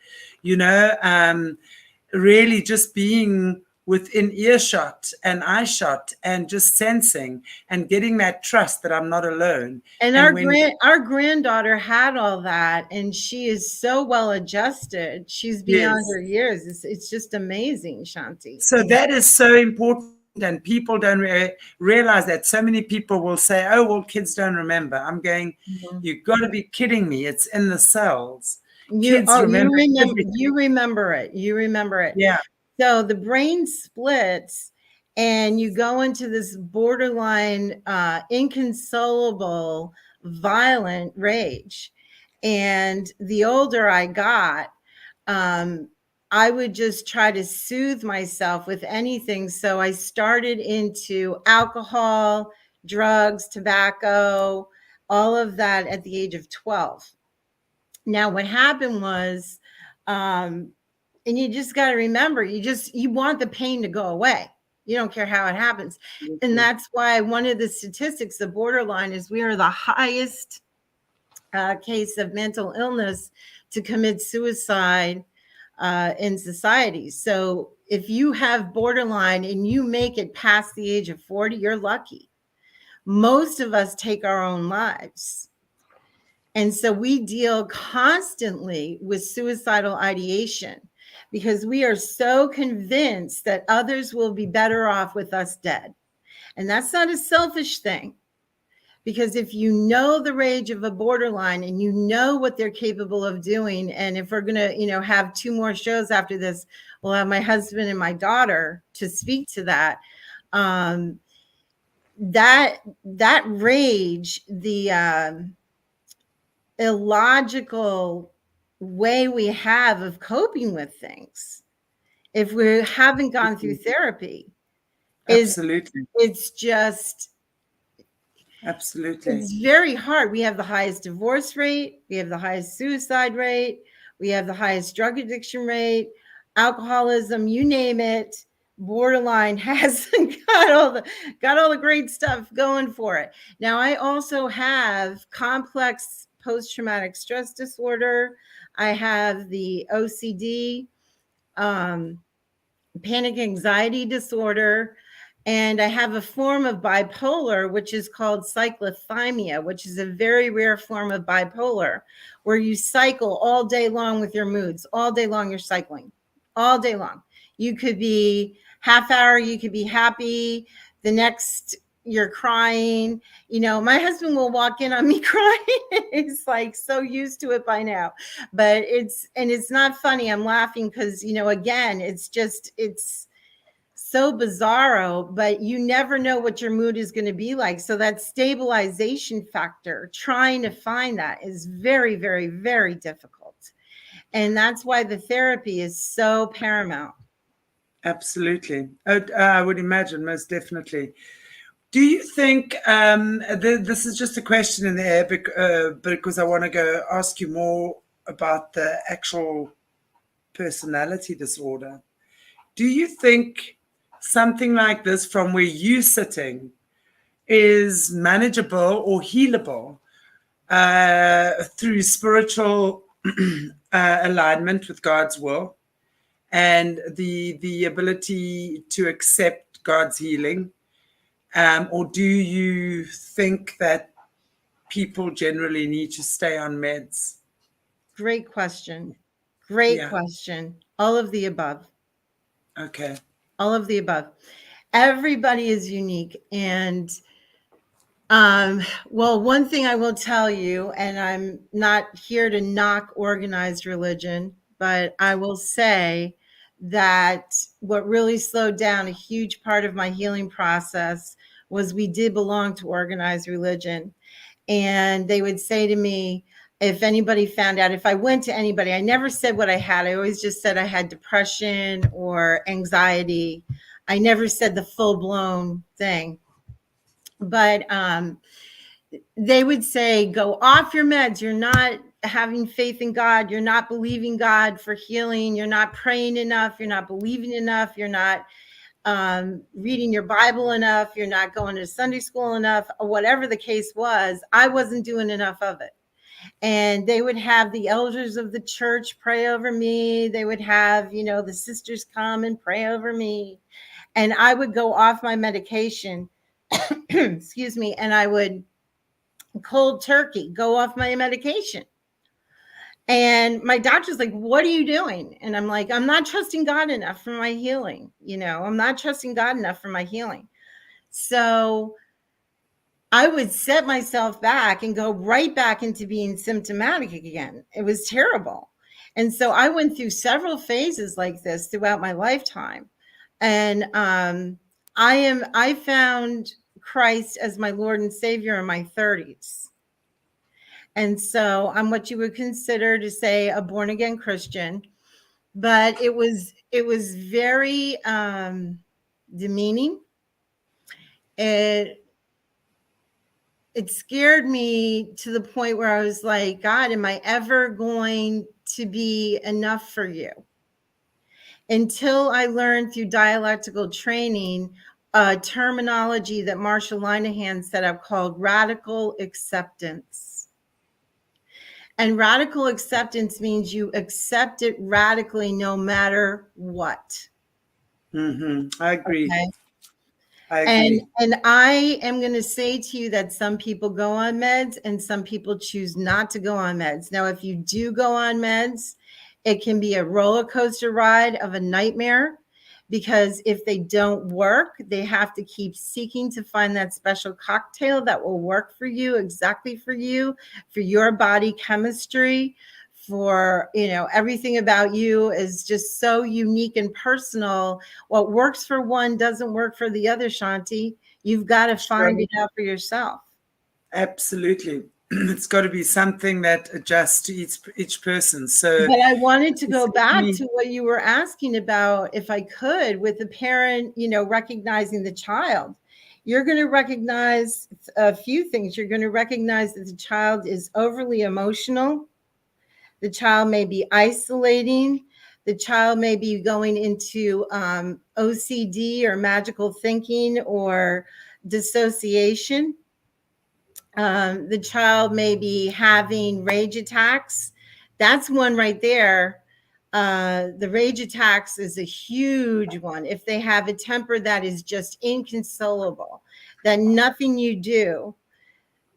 really just being within earshot and eye shot and just sensing and getting that trust that I'm not alone. And our granddaughter had all that, and she is so well adjusted. She's beyond her years. It's just amazing, Shanti. So that is so important. And people don't realize that. So many people will say, oh, well, kids don't remember. I'm going, you've got to be kidding me. It's in the cells. You remember it. Yeah. So the brain splits and you go into this borderline, inconsolable, violent rage. And the older I got, I would just try to soothe myself with anything. So I started into alcohol, drugs, tobacco, all of that at the age of 12. Now, what happened was, and you just got to remember, you want the pain to go away. You don't care how it happens. And that's why one of the statistics of borderline is we are the highest case of mental illness to commit suicide in society. So if you have borderline and you make it past the age of 40, you're lucky. Most of us take our own lives. And so we deal constantly with suicidal ideation because we are so convinced that others will be better off with us dead. And that's not a selfish thing. Because if you know the rage of a borderline and you know what they're capable of doing, and if we're going to, have 2 more shows after this, we'll have my husband and my daughter to speak to that. That rage, the illogical way we have of coping with things, if we haven't gone through therapy, it's just... Absolutely. It's very hard. We have the highest divorce rate. We have the highest suicide rate. We have the highest drug addiction rate, alcoholism, you name it. Borderline has got all the great stuff going for it. Now, I also have complex post-traumatic stress disorder. I have the OCD, panic anxiety disorder. And I have a form of bipolar, which is called cyclothymia, which is a very rare form of bipolar, where you cycle all day long with your moods. All day long, you're cycling. All day long. You could be half hour, you could be happy. The next, you're crying. My husband will walk in on me crying. He's like so used to it by now. But it's not funny. I'm laughing because, again, it's so bizarro, but you never know what your mood is going to be like. So that stabilization factor, trying to find that is very, very, very difficult. And that's why the therapy is so paramount. Absolutely. I would imagine, most definitely. Do you think, this is just a question in the air, because I want to go ask you more about the actual personality disorder. Do you think something like this, from where you're sitting, is manageable or healable through spiritual alignment with God's will and the ability to accept God's healing? Or do you think that people generally need to stay on meds? Great question. Great question. All of the above. Okay. All of the above. Everybody is unique. And well, one thing I will tell you, and I'm not here to knock organized religion, but I will say that what really slowed down a huge part of my healing process was we did belong to organized religion. And they would say to me, if anybody found out, if I went to anybody, I never said what I had. I always just said I had depression or anxiety. I never said the full-blown thing. But they would say, go off your meds. You're not having faith in God. You're not believing God for healing. You're not praying enough. You're not believing enough. You're not reading your Bible enough. You're not going to Sunday school enough, or whatever the case was. I wasn't doing enough of it. And they would have the elders of the church pray over me. They would have, the sisters come and pray over me. And I would go off my medication, excuse me, and I would cold turkey go off my medication. And my doctor's like, what are you doing? And I'm like, I'm not trusting God enough for my healing. I'm not trusting God enough for my healing. So I would set myself back and go right back into being symptomatic again. It was terrible. And so I went through several phases like this throughout my lifetime. And I found Christ as my Lord and Savior in my 30s. And so I'm what you would consider to say a born again Christian, but it was very demeaning. It scared me to the point where I was like, God, am I ever going to be enough for you? Until I learned through dialectical training a terminology that Marshall Linehan set up called radical acceptance. And radical acceptance means you accept it radically no matter what. Mm-hmm. I agree. Okay? I agree. And I am going to say to you that some people go on meds and some people choose not to go on meds. Now, if you do go on meds, it can be a roller coaster ride of a nightmare, because if they don't work, they have to keep seeking to find that special cocktail that will work for you, exactly for you, for your body chemistry, for, everything about you is just so unique and personal. What works for one doesn't work for the other, Shanti. You've got to find it out for yourself. Absolutely. It's got to be something that adjusts to each person. So, but I wanted to go back to what you were asking about, if I could, with the parent, recognizing the child. You're going to recognize a few things. You're going to recognize that the child is overly emotional. The child may be isolating. The child may be going into OCD or magical thinking or dissociation. The child may be having rage attacks. That's one right there. The rage attacks is a huge one. If they have a temper that is just inconsolable, that nothing you do,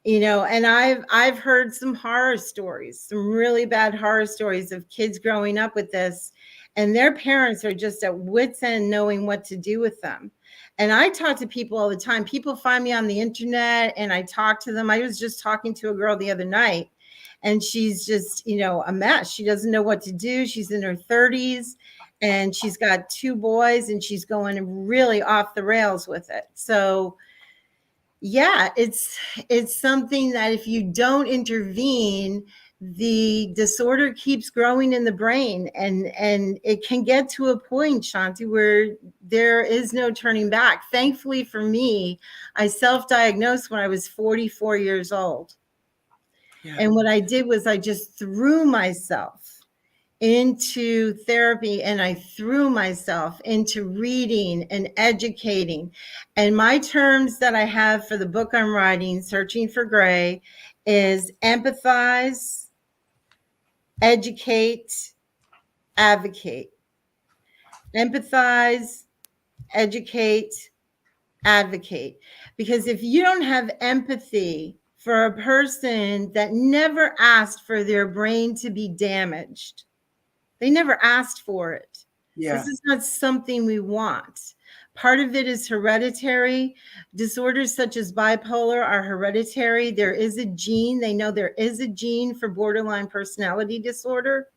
and I've heard some horror stories, some really bad horror stories of kids growing up with this, and their parents are just at wit's end knowing what to do with them. And I talk to people all the time. People find me on the internet and I talk to them. I was just talking to a girl the other night, and she's just, a mess. She doesn't know what to do. She's in her 30s and she's got 2 boys and she's going really off the rails with it. So yeah, it's something that if you don't intervene, the disorder keeps growing in the brain, and it can get to a point, Shanti, where there is no turning back. Thankfully for me, I self-diagnosed when I was 44 years old. Yeah. And what I did was I just threw myself into therapy, and I threw myself into reading and educating. And my terms that I have for the book I'm writing, Searching for Gray, is empathize, educate, advocate. Empathize, educate, advocate. Because if you don't have empathy for a person that never asked for their brain to be damaged, they never asked for it. Yeah. This is not something we want. Part of it is hereditary. Disorders such as bipolar are hereditary. There is a gene. They know there is a gene for borderline personality disorder.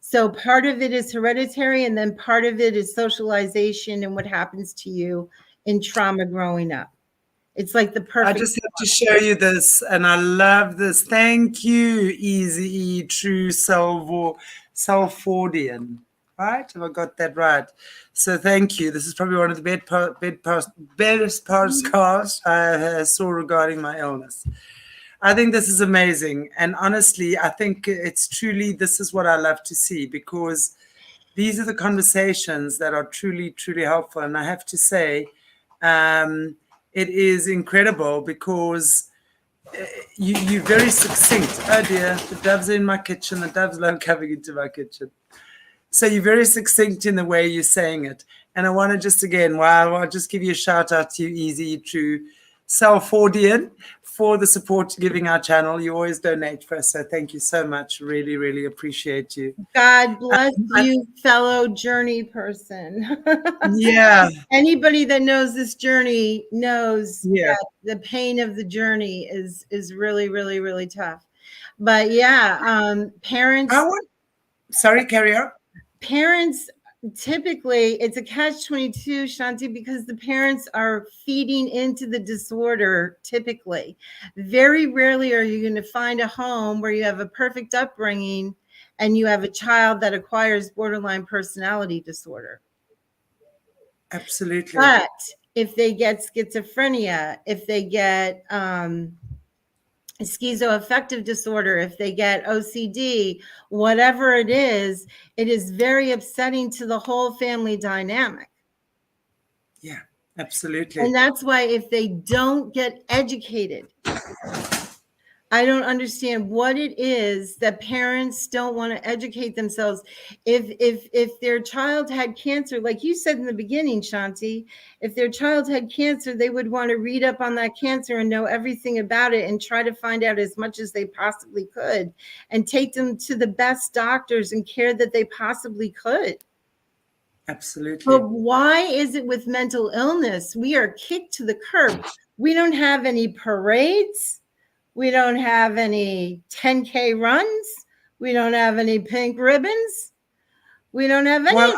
So part of it is hereditary, and then part of it is socialization and what happens to you in trauma growing up. It's like the perfect. I just have to show you this, and I love this. Thank you, Easy True Self-Fordian. Right? Have I got that right? So thank you. This is probably one of the best podcasts I saw regarding my illness. I think this is amazing. And honestly, I think it's truly, this is what I love to see, because these are the conversations that are truly, truly helpful. And I have to say, it is incredible because you're very succinct. Oh dear, the doves are in my kitchen. The doves love coming into my kitchen. So you're very succinct in the way you're saying it. And I want to just again, I'll just give you a shout out to you, Easy True Self-Fordian, for the support you're giving our channel. You always donate for us. So thank you so much. Really, really appreciate you. God bless you, fellow journey person. Yeah. Anybody that knows this journey knows that the pain of the journey is really, really, really tough. But yeah, parents. Sorry, carry on. Parents, typically, it's a catch-22, Shanti, because the parents are feeding into the disorder, typically. Very rarely are you going to find a home where you have a perfect upbringing and you have a child that acquires borderline personality disorder. Absolutely. But if they get schizophrenia, if they get schizoaffective disorder, if they get OCD, whatever it is very upsetting to the whole family dynamic. Yeah, absolutely. And that's why if they don't get educated, I don't understand what it is that parents don't want to educate themselves. If their child had cancer, like you said in the beginning, Shanti, if their child had cancer, they would want to read up on that cancer and know everything about it and try to find out as much as they possibly could and take them to the best doctors and care that they possibly could. Absolutely. But why is it with mental illness, we are kicked to the curb? We don't have any parades. We don't have any 10K runs. We don't have any pink ribbons. We don't have any. Well,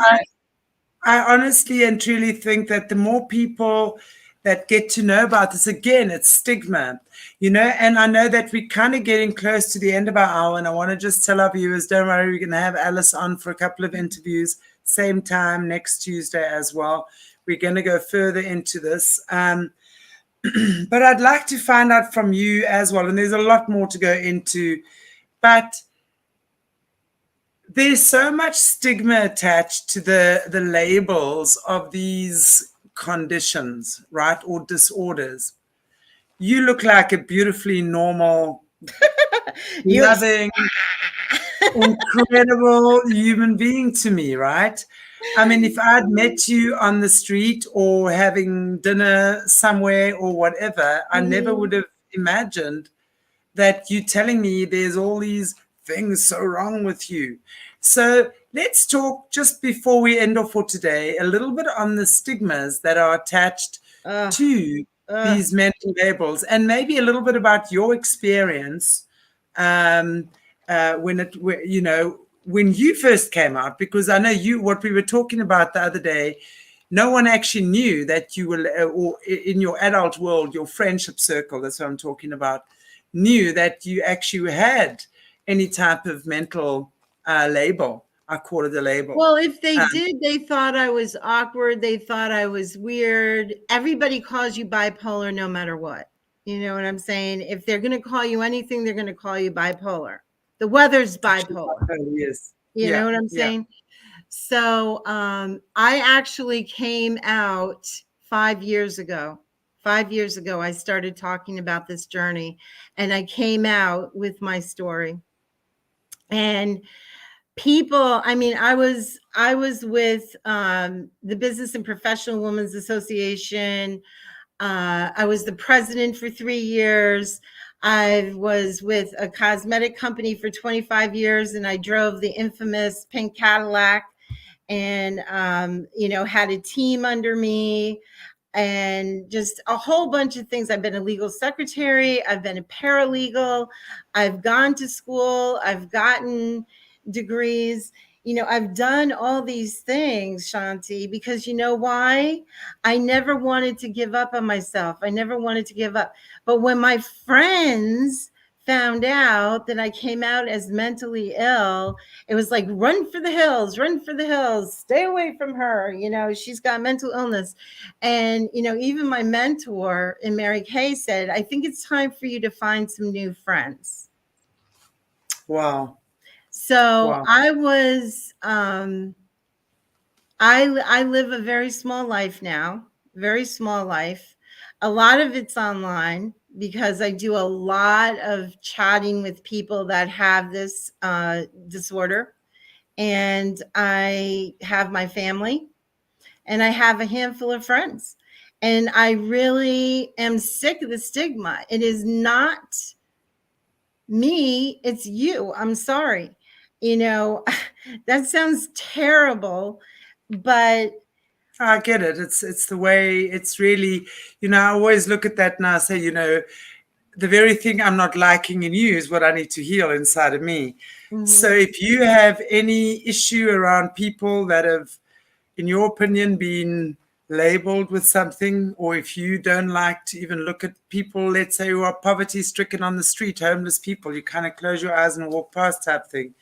I honestly and truly think that the more people that get to know about this, again, it's stigma, and I know that we're kind of getting close to the end of our hour, and I want to just tell our viewers, don't worry, we're going to have Alice on for a couple of interviews, same time next Tuesday as well. We're going to go further into this. But I'd like to find out from you as well, and there's a lot more to go into, but there's so much stigma attached to the labels of these conditions, right, or disorders. You look like a beautifully normal, loving, incredible human being to me, right? I mean, if I'd met you on the street or having dinner somewhere or whatever, I never would have imagined that you telling me there's all these things so wrong with you. So let's talk, just before we end off for today, a little bit on the stigmas that are attached to these mental labels, and maybe a little bit about your experience when you first came out, because I know what we were talking about the other day, no one actually knew that you were, or in your adult world, your friendship circle, that's what I'm talking about, knew that you actually had any type of mental label. I call it a label. Well, if they did, they thought I was awkward. They thought I was weird. Everybody calls you bipolar no matter what. You know what I'm saying? If they're going to call you anything, they're going to call you bipolar. The weather's bipolar. Yes. You know what I'm saying? So I actually came out 5 years ago. 5 years ago, I started talking about this journey, and I came out with my story. And people, I mean, I was with the Business and Professional Women's Association. I was the president for 3 years. I was with a cosmetic company for 25 years, and I drove the infamous pink Cadillac, and had a team under me, and just a whole bunch of things. I've been a legal secretary, I've been a paralegal, I've gone to school, I've gotten degrees. I've done all these things, Shanti, because you know why? I never wanted to give up on myself. I never wanted to give up. But when my friends found out that I came out as mentally ill, it was like, run for the hills, stay away from her. She's got mental illness. And, even my mentor in Mary Kay said, I think it's time for you to find some new friends. Wow. So I was, I live a very small life now, very small life. A lot of it's online because I do a lot of chatting with people that have this disorder. And I have my family, and I have a handful of friends. And I really am sick of the stigma. It is not me, it's you. I'm sorry. That sounds terrible, but I get it. It's the way it's really, I always look at that and I say, the very thing I'm not liking in you is what I need to heal inside of me. Mm-hmm. So if you have any issue around people that have, in your opinion, been labeled with something, or if you don't like to even look at people, let's say, who are poverty stricken on the street, homeless people, you kind of close your eyes and walk past type thing.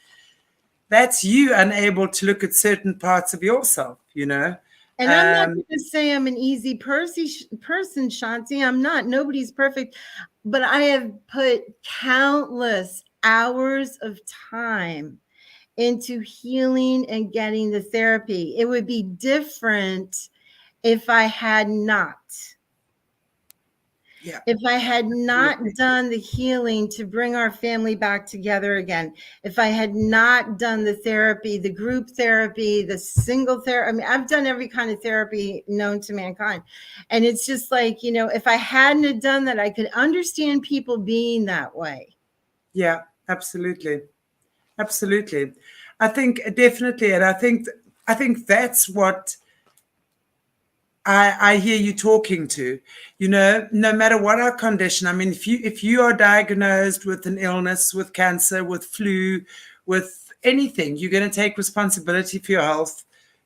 That's you unable to look at certain parts of yourself, And I'm not going to say I'm an easy person, Shanti. I'm not. Nobody's perfect. But I have put countless hours of time into healing and getting the therapy. It would be different if I had not. Yeah. If I had not done the healing to bring our family back together again, if I had not done the therapy, the group therapy, the single therapy, I mean, I've done every kind of therapy known to mankind. And it's just like, if I hadn't have done that, I could understand people being that way. Yeah, absolutely. Absolutely. I think definitely. And I think that's what I hear you talking to, no matter what our condition. I mean, if you are diagnosed with an illness, with cancer, with flu, with anything, you're going to take responsibility for your health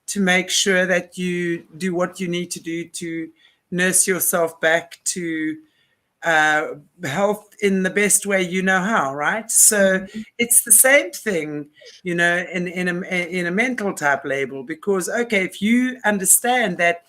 to make sure that you do what you need to do to nurse yourself back to health in the best way you know how, right? So it's the same thing, in a mental type label, because, okay, if you understand that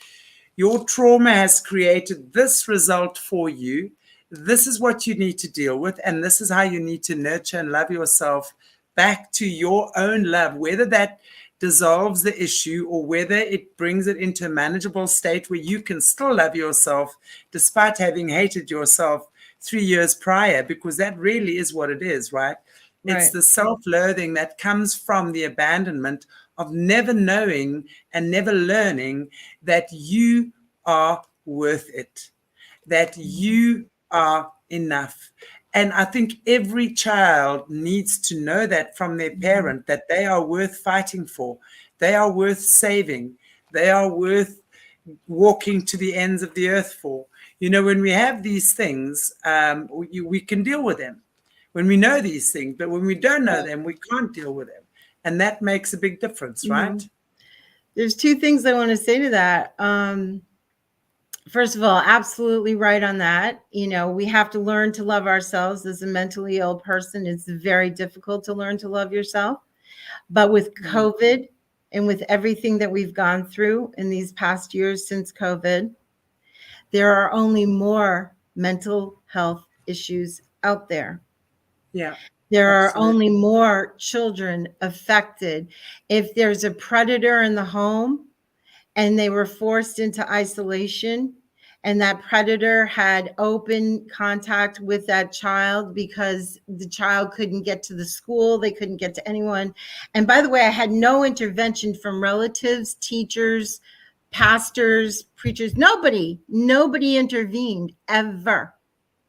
your trauma has created this result for you, this is what you need to deal with, and this is how you need to nurture and love yourself back to your own love, whether that dissolves the issue or whether it brings it into a manageable state where you can still love yourself despite having hated yourself 3 years prior, because that really is what it is, right? It's the self-loathing that comes from the abandonment of never knowing and never learning that you are worth it, that you are enough. And I think every child needs to know that from their parent, that they are worth fighting for. They are worth saving. They are worth walking to the ends of the earth for. When we have these things, we can deal with them. When we know these things, but when we don't know them, we can't deal with them. And that makes a big difference, right? There's two things I want to say to that. First of all, absolutely right on that. We have to learn to love ourselves as a mentally ill person. It's very difficult to learn to love yourself. But with COVID and with everything that we've gone through in these past years since COVID, there are only more mental health issues out there. Yeah. There are Absolutely. only more children affected. If there's a predator in the home and they were forced into isolation, and that predator had open contact with that child because the child couldn't get to the school, they couldn't get to anyone. And by the way, I had no intervention from relatives, teachers, pastors, preachers, nobody intervened ever,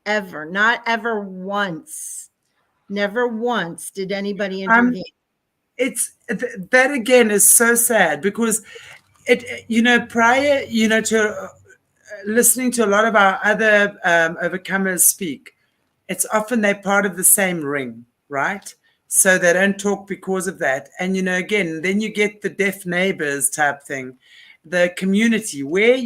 not ever once. Never once did anybody intervene. It's that again is so sad because it, prior, to listening to a lot of our other overcomers speak, it's often they're part of the same ring, right? So they don't talk because of that. And, again, then you get the deaf neighbors type thing, the community where,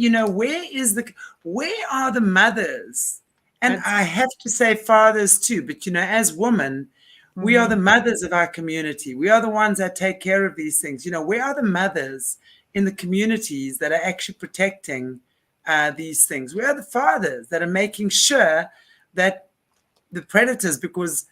where are the mothers? And I have to say fathers too, but, as women, we are the mothers of our community. We are the ones that take care of these things. Where are the mothers in the communities that are actually protecting these things? Where are the fathers that are making sure that the predators, because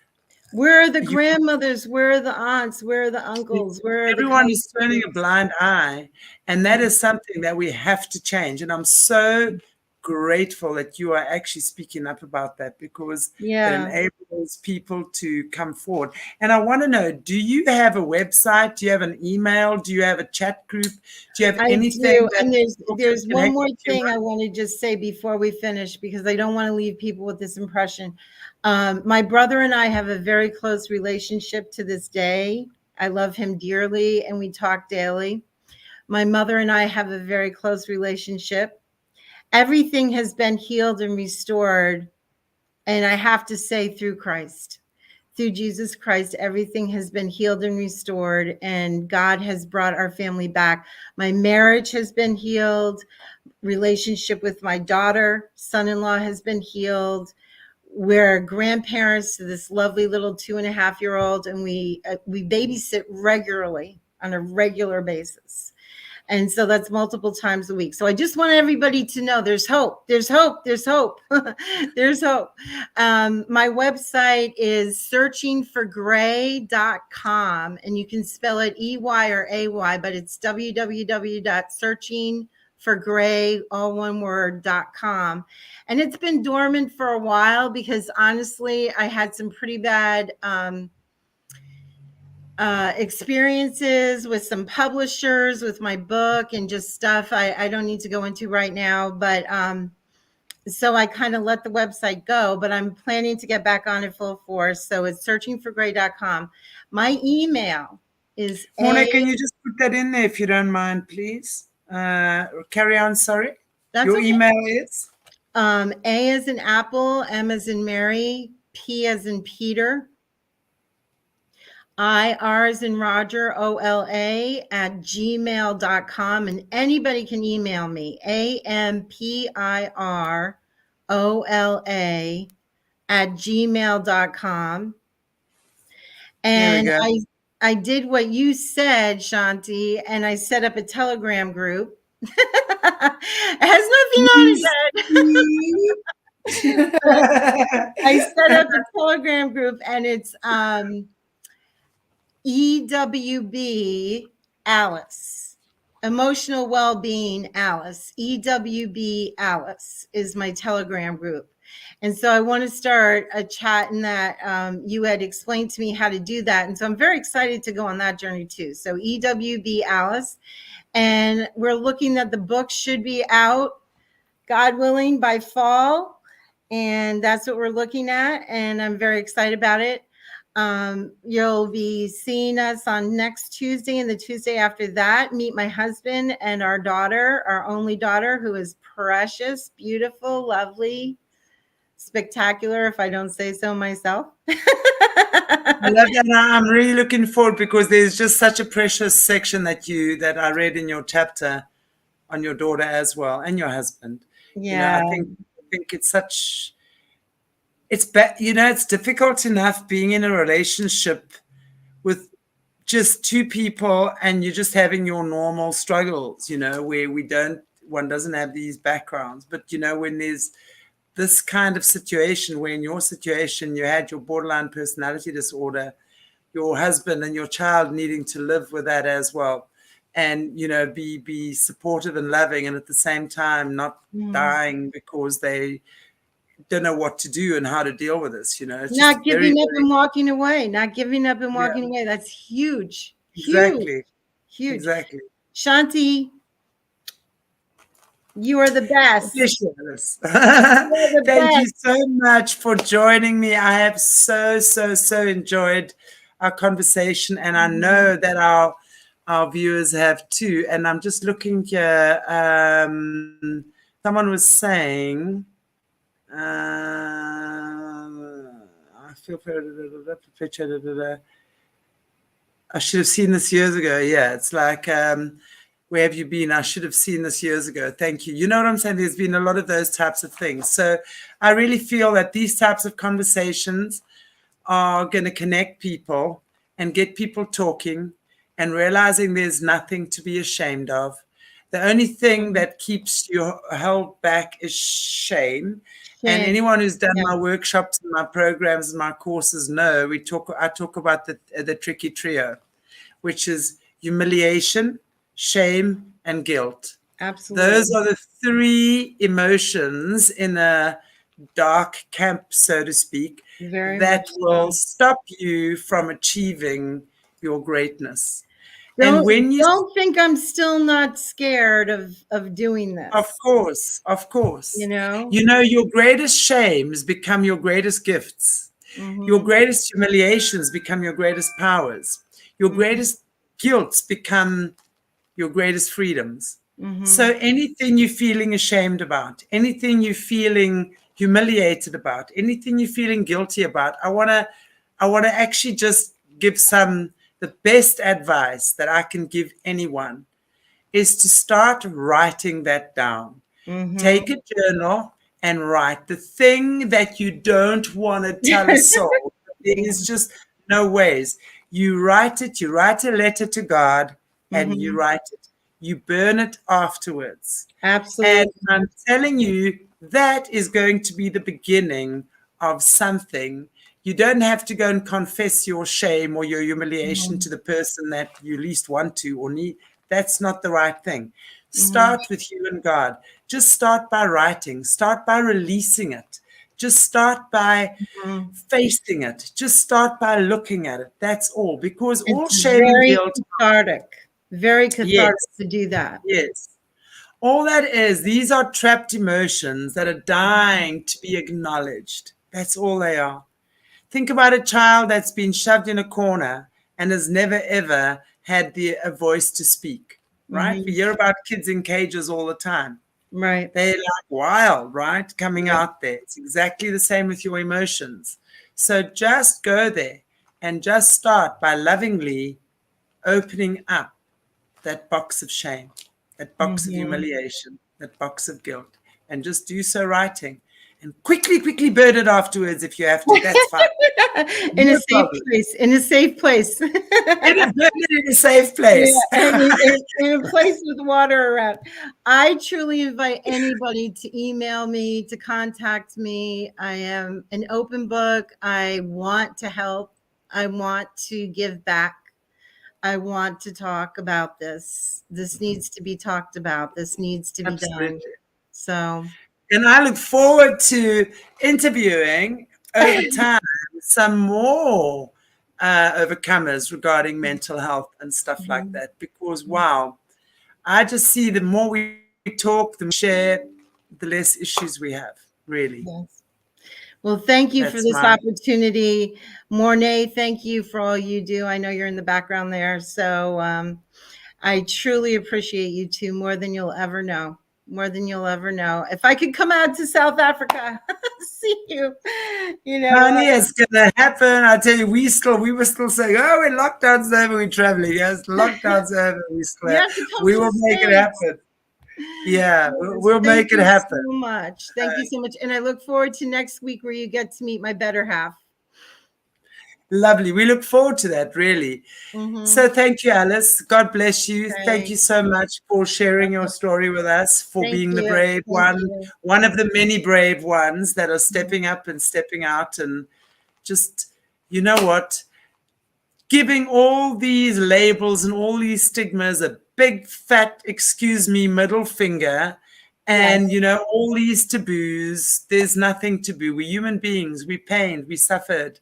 where are the grandmothers, where are the aunts, where are the uncles, where are everyone is turning a blind eye, and that is something that we have to change. And I'm so grateful that you are actually speaking up about that, because it enables people to come forward. And I want to know, do you have a website? Do you have an email? Do you have a chat group? Do you have anything? And there's one more thing I want to just say before we finish, because I don't want to leave people with this impression. My brother and I have a very close relationship to this day. I love him dearly and we talk daily. My mother and I have a very close relationship. Everything has been healed and restored. And I have to say, through Christ, through Jesus Christ, everything has been healed and restored, and God has brought our family back. My marriage has been healed. Relationship with my daughter, son-in-law has been healed. We're grandparents to this lovely little 2.5-year-old, and we babysit regularly on a regular basis. And so that's multiple times a week. So I just want everybody to know there's hope. There's hope. There's hope. There's hope. My website is searchingforgray.com, and you can spell it EY or AY, but it's www.searchingforgray, all one word.com. And it's been dormant for a while because honestly, I had some pretty bad experiences with some publishers with my book and just stuff I don't need to go into right now. But so I kind of let the website go, but I'm planning to get back on it full force. So it's searchingforgray.com. My email is Morné, can you just put that in there if you don't mind, please? Carry on, sorry. Your okay. Email is? A as in Apple, M as in Mary, P as in Peter, R as in Roger, OLA @gmail.com. And anybody can email me, AMPIROLA @gmail.com. And I did what you said, Shanti, and I set up a Telegram group. It has nothing on it. I set up a Telegram group, and it's EWB Alice, Emotional Wellbeing Alice. EWB Alice is my Telegram group. And so I want to start a chat in that. You had explained to me how to do that. And so I'm very excited to go on that journey too. So EWB Alice. And we're looking that the book should be out, God willing, by fall. And that's what we're looking at. And I'm very excited about it. You'll be seeing us on next Tuesday and the Tuesday after that. Meet my husband and our daughter, our only daughter, who is precious, beautiful, lovely, spectacular, if I don't say so myself. I love that. I'm really looking forward, because there's just such a precious section that I read in your chapter on your daughter as well, and your husband. Yeah. I think it's such, it's difficult enough being in a relationship with just two people and you're just having your normal struggles, where one doesn't have these backgrounds. But, when there's this kind of situation, where in your situation you had your borderline personality disorder, your husband and your child needing to live with that as well, and be supportive and loving, and at the same time not dying because they don't know what to do and how to deal with this. It's not giving up and walking away. Not giving up and walking away. That's huge. Exactly. Huge. Exactly. Shanti, you are the best. Thank you so much for joining me. I have so enjoyed our conversation, and I know that our viewers have too. And I'm just looking here. Someone was saying, I feel I should have seen this years ago. Yeah, it's like, where have you been? I should have seen this years ago. Thank you. You know what I'm saying? There's been a lot of those types of things. So I really feel that these types of conversations are going to connect people and get people talking and realizing there's nothing to be ashamed of. The only thing that keeps you held back is shame. And anyone who's done my workshops and my programs and my courses know I talk about the tricky trio, which is humiliation, shame, and guilt. Absolutely. Those are the three emotions in a dark camp, so to speak, that will stop you from achieving your greatness. And when you don't think I'm still not scared of doing this. Of course. Your greatest shames become your greatest gifts. Your greatest humiliations become your greatest powers. Your greatest guilts become your greatest freedoms. So anything you're feeling ashamed about, anything you're feeling humiliated about, anything you're feeling guilty about, I want to actually just give the best advice that I can give anyone is to start writing that down. Take a journal and write the thing that you don't want to tell a soul. There is just no ways. You write it, you write a letter to God, and you write it. You burn it afterwards. Absolutely. And I'm telling you, that is going to be the beginning of something. You don't have to go and confess your shame or your humiliation to the person that you least want to or need. That's not the right thing. Start with you and God. Just start by writing. Start by releasing it. Just start by facing it. Just start by looking at it. That's all. Because all shame and guilt. Very cathartic to do that. Yes. All that is, these are trapped emotions that are dying to be acknowledged. That's all they are. Think about a child that's been shoved in a corner and has never, ever had a voice to speak, right? We hear about kids in cages all the time. Right. They're like wild, right? Coming out there. It's exactly the same with your emotions. So just go there and just start by lovingly opening up that box of shame, that box of humiliation, that box of guilt, and just do so writing. And quickly burn it afterwards if you have to. That's fine. In a safe place. In a safe place. Yeah, in a place with water around. I truly invite anybody to email me, to contact me. I am an open book. I want to help. I want to give back. I want to talk about this. This needs to be talked about. This needs to be done. So. And I look forward to interviewing over time some more overcomers regarding mental health and stuff like that. Because, wow, I just see the more we talk, the more we share, the less issues we have, really. Yes. Well, thank you for this opportunity. Morné, thank you for all you do. I know you're in the background there. So I truly appreciate you two more than you'll ever know. More than you'll ever know. If I could come out to South Africa, see you, Honey, it's gonna happen. I tell you, we were still saying, oh, when lockdown's over, we're traveling. Yes, lockdown's over, we will make it happen. Yeah, we'll make it happen. Thank you so much. Thank you so much. And I look forward to next week where you get to meet my better half. Lovely. We look forward to that, really. So thank you, Alice. God bless you. Thank you so much for sharing your story with us, for being the brave one of the many brave ones that are stepping up and stepping out, and just, you know what, giving all these labels and all these stigmas a big fat, excuse me, middle finger. And, you know, all these taboos, there's nothing taboo. We're human beings. We pained, we suffered,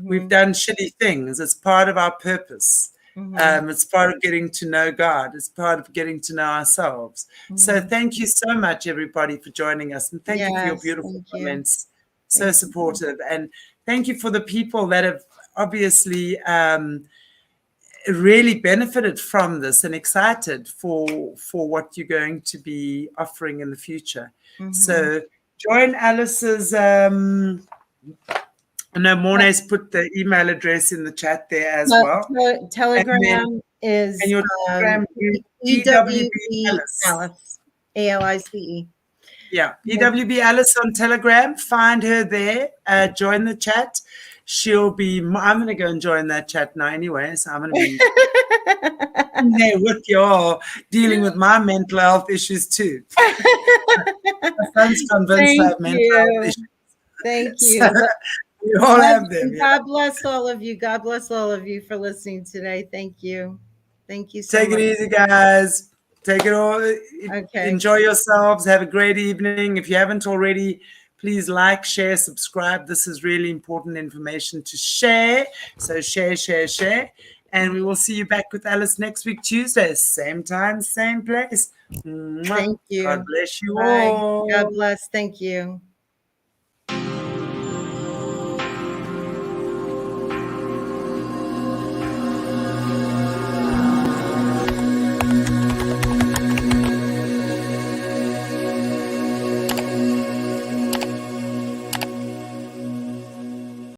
we've done shitty things. It's part of our purpose. It's part of getting to know God. It's part of getting to know ourselves. So thank you so much, everybody, for joining us. And thank you for your beautiful comments. So supportive. And thank you for the people that have obviously really benefited from this and excited for what you're going to be offering in the future. So join Alice's I know Morné's put the email address in the chat there as well. Telegram is and your Telegram EWB Alice, ALICE. Yeah, EWB Alice on Telegram. Find her there. Join the chat. She'll be. I'm going to go and join that chat now anyway. So I'm going to be in there with y'all, dealing with my mental health issues too. My son's convinced I have mental health issues. Thank you. So we all have them. God bless all of you. God bless all of you for listening today. Thank you. Thank you so much. Take it easy, guys. Take it all. Okay. Enjoy yourselves. Have a great evening. If you haven't already, please like, share, subscribe. This is really important information to share. So share, share, share. And we will see you back with Alice next week, Tuesday. Same time, same place. Thank you. God bless you all. God bless. Thank you.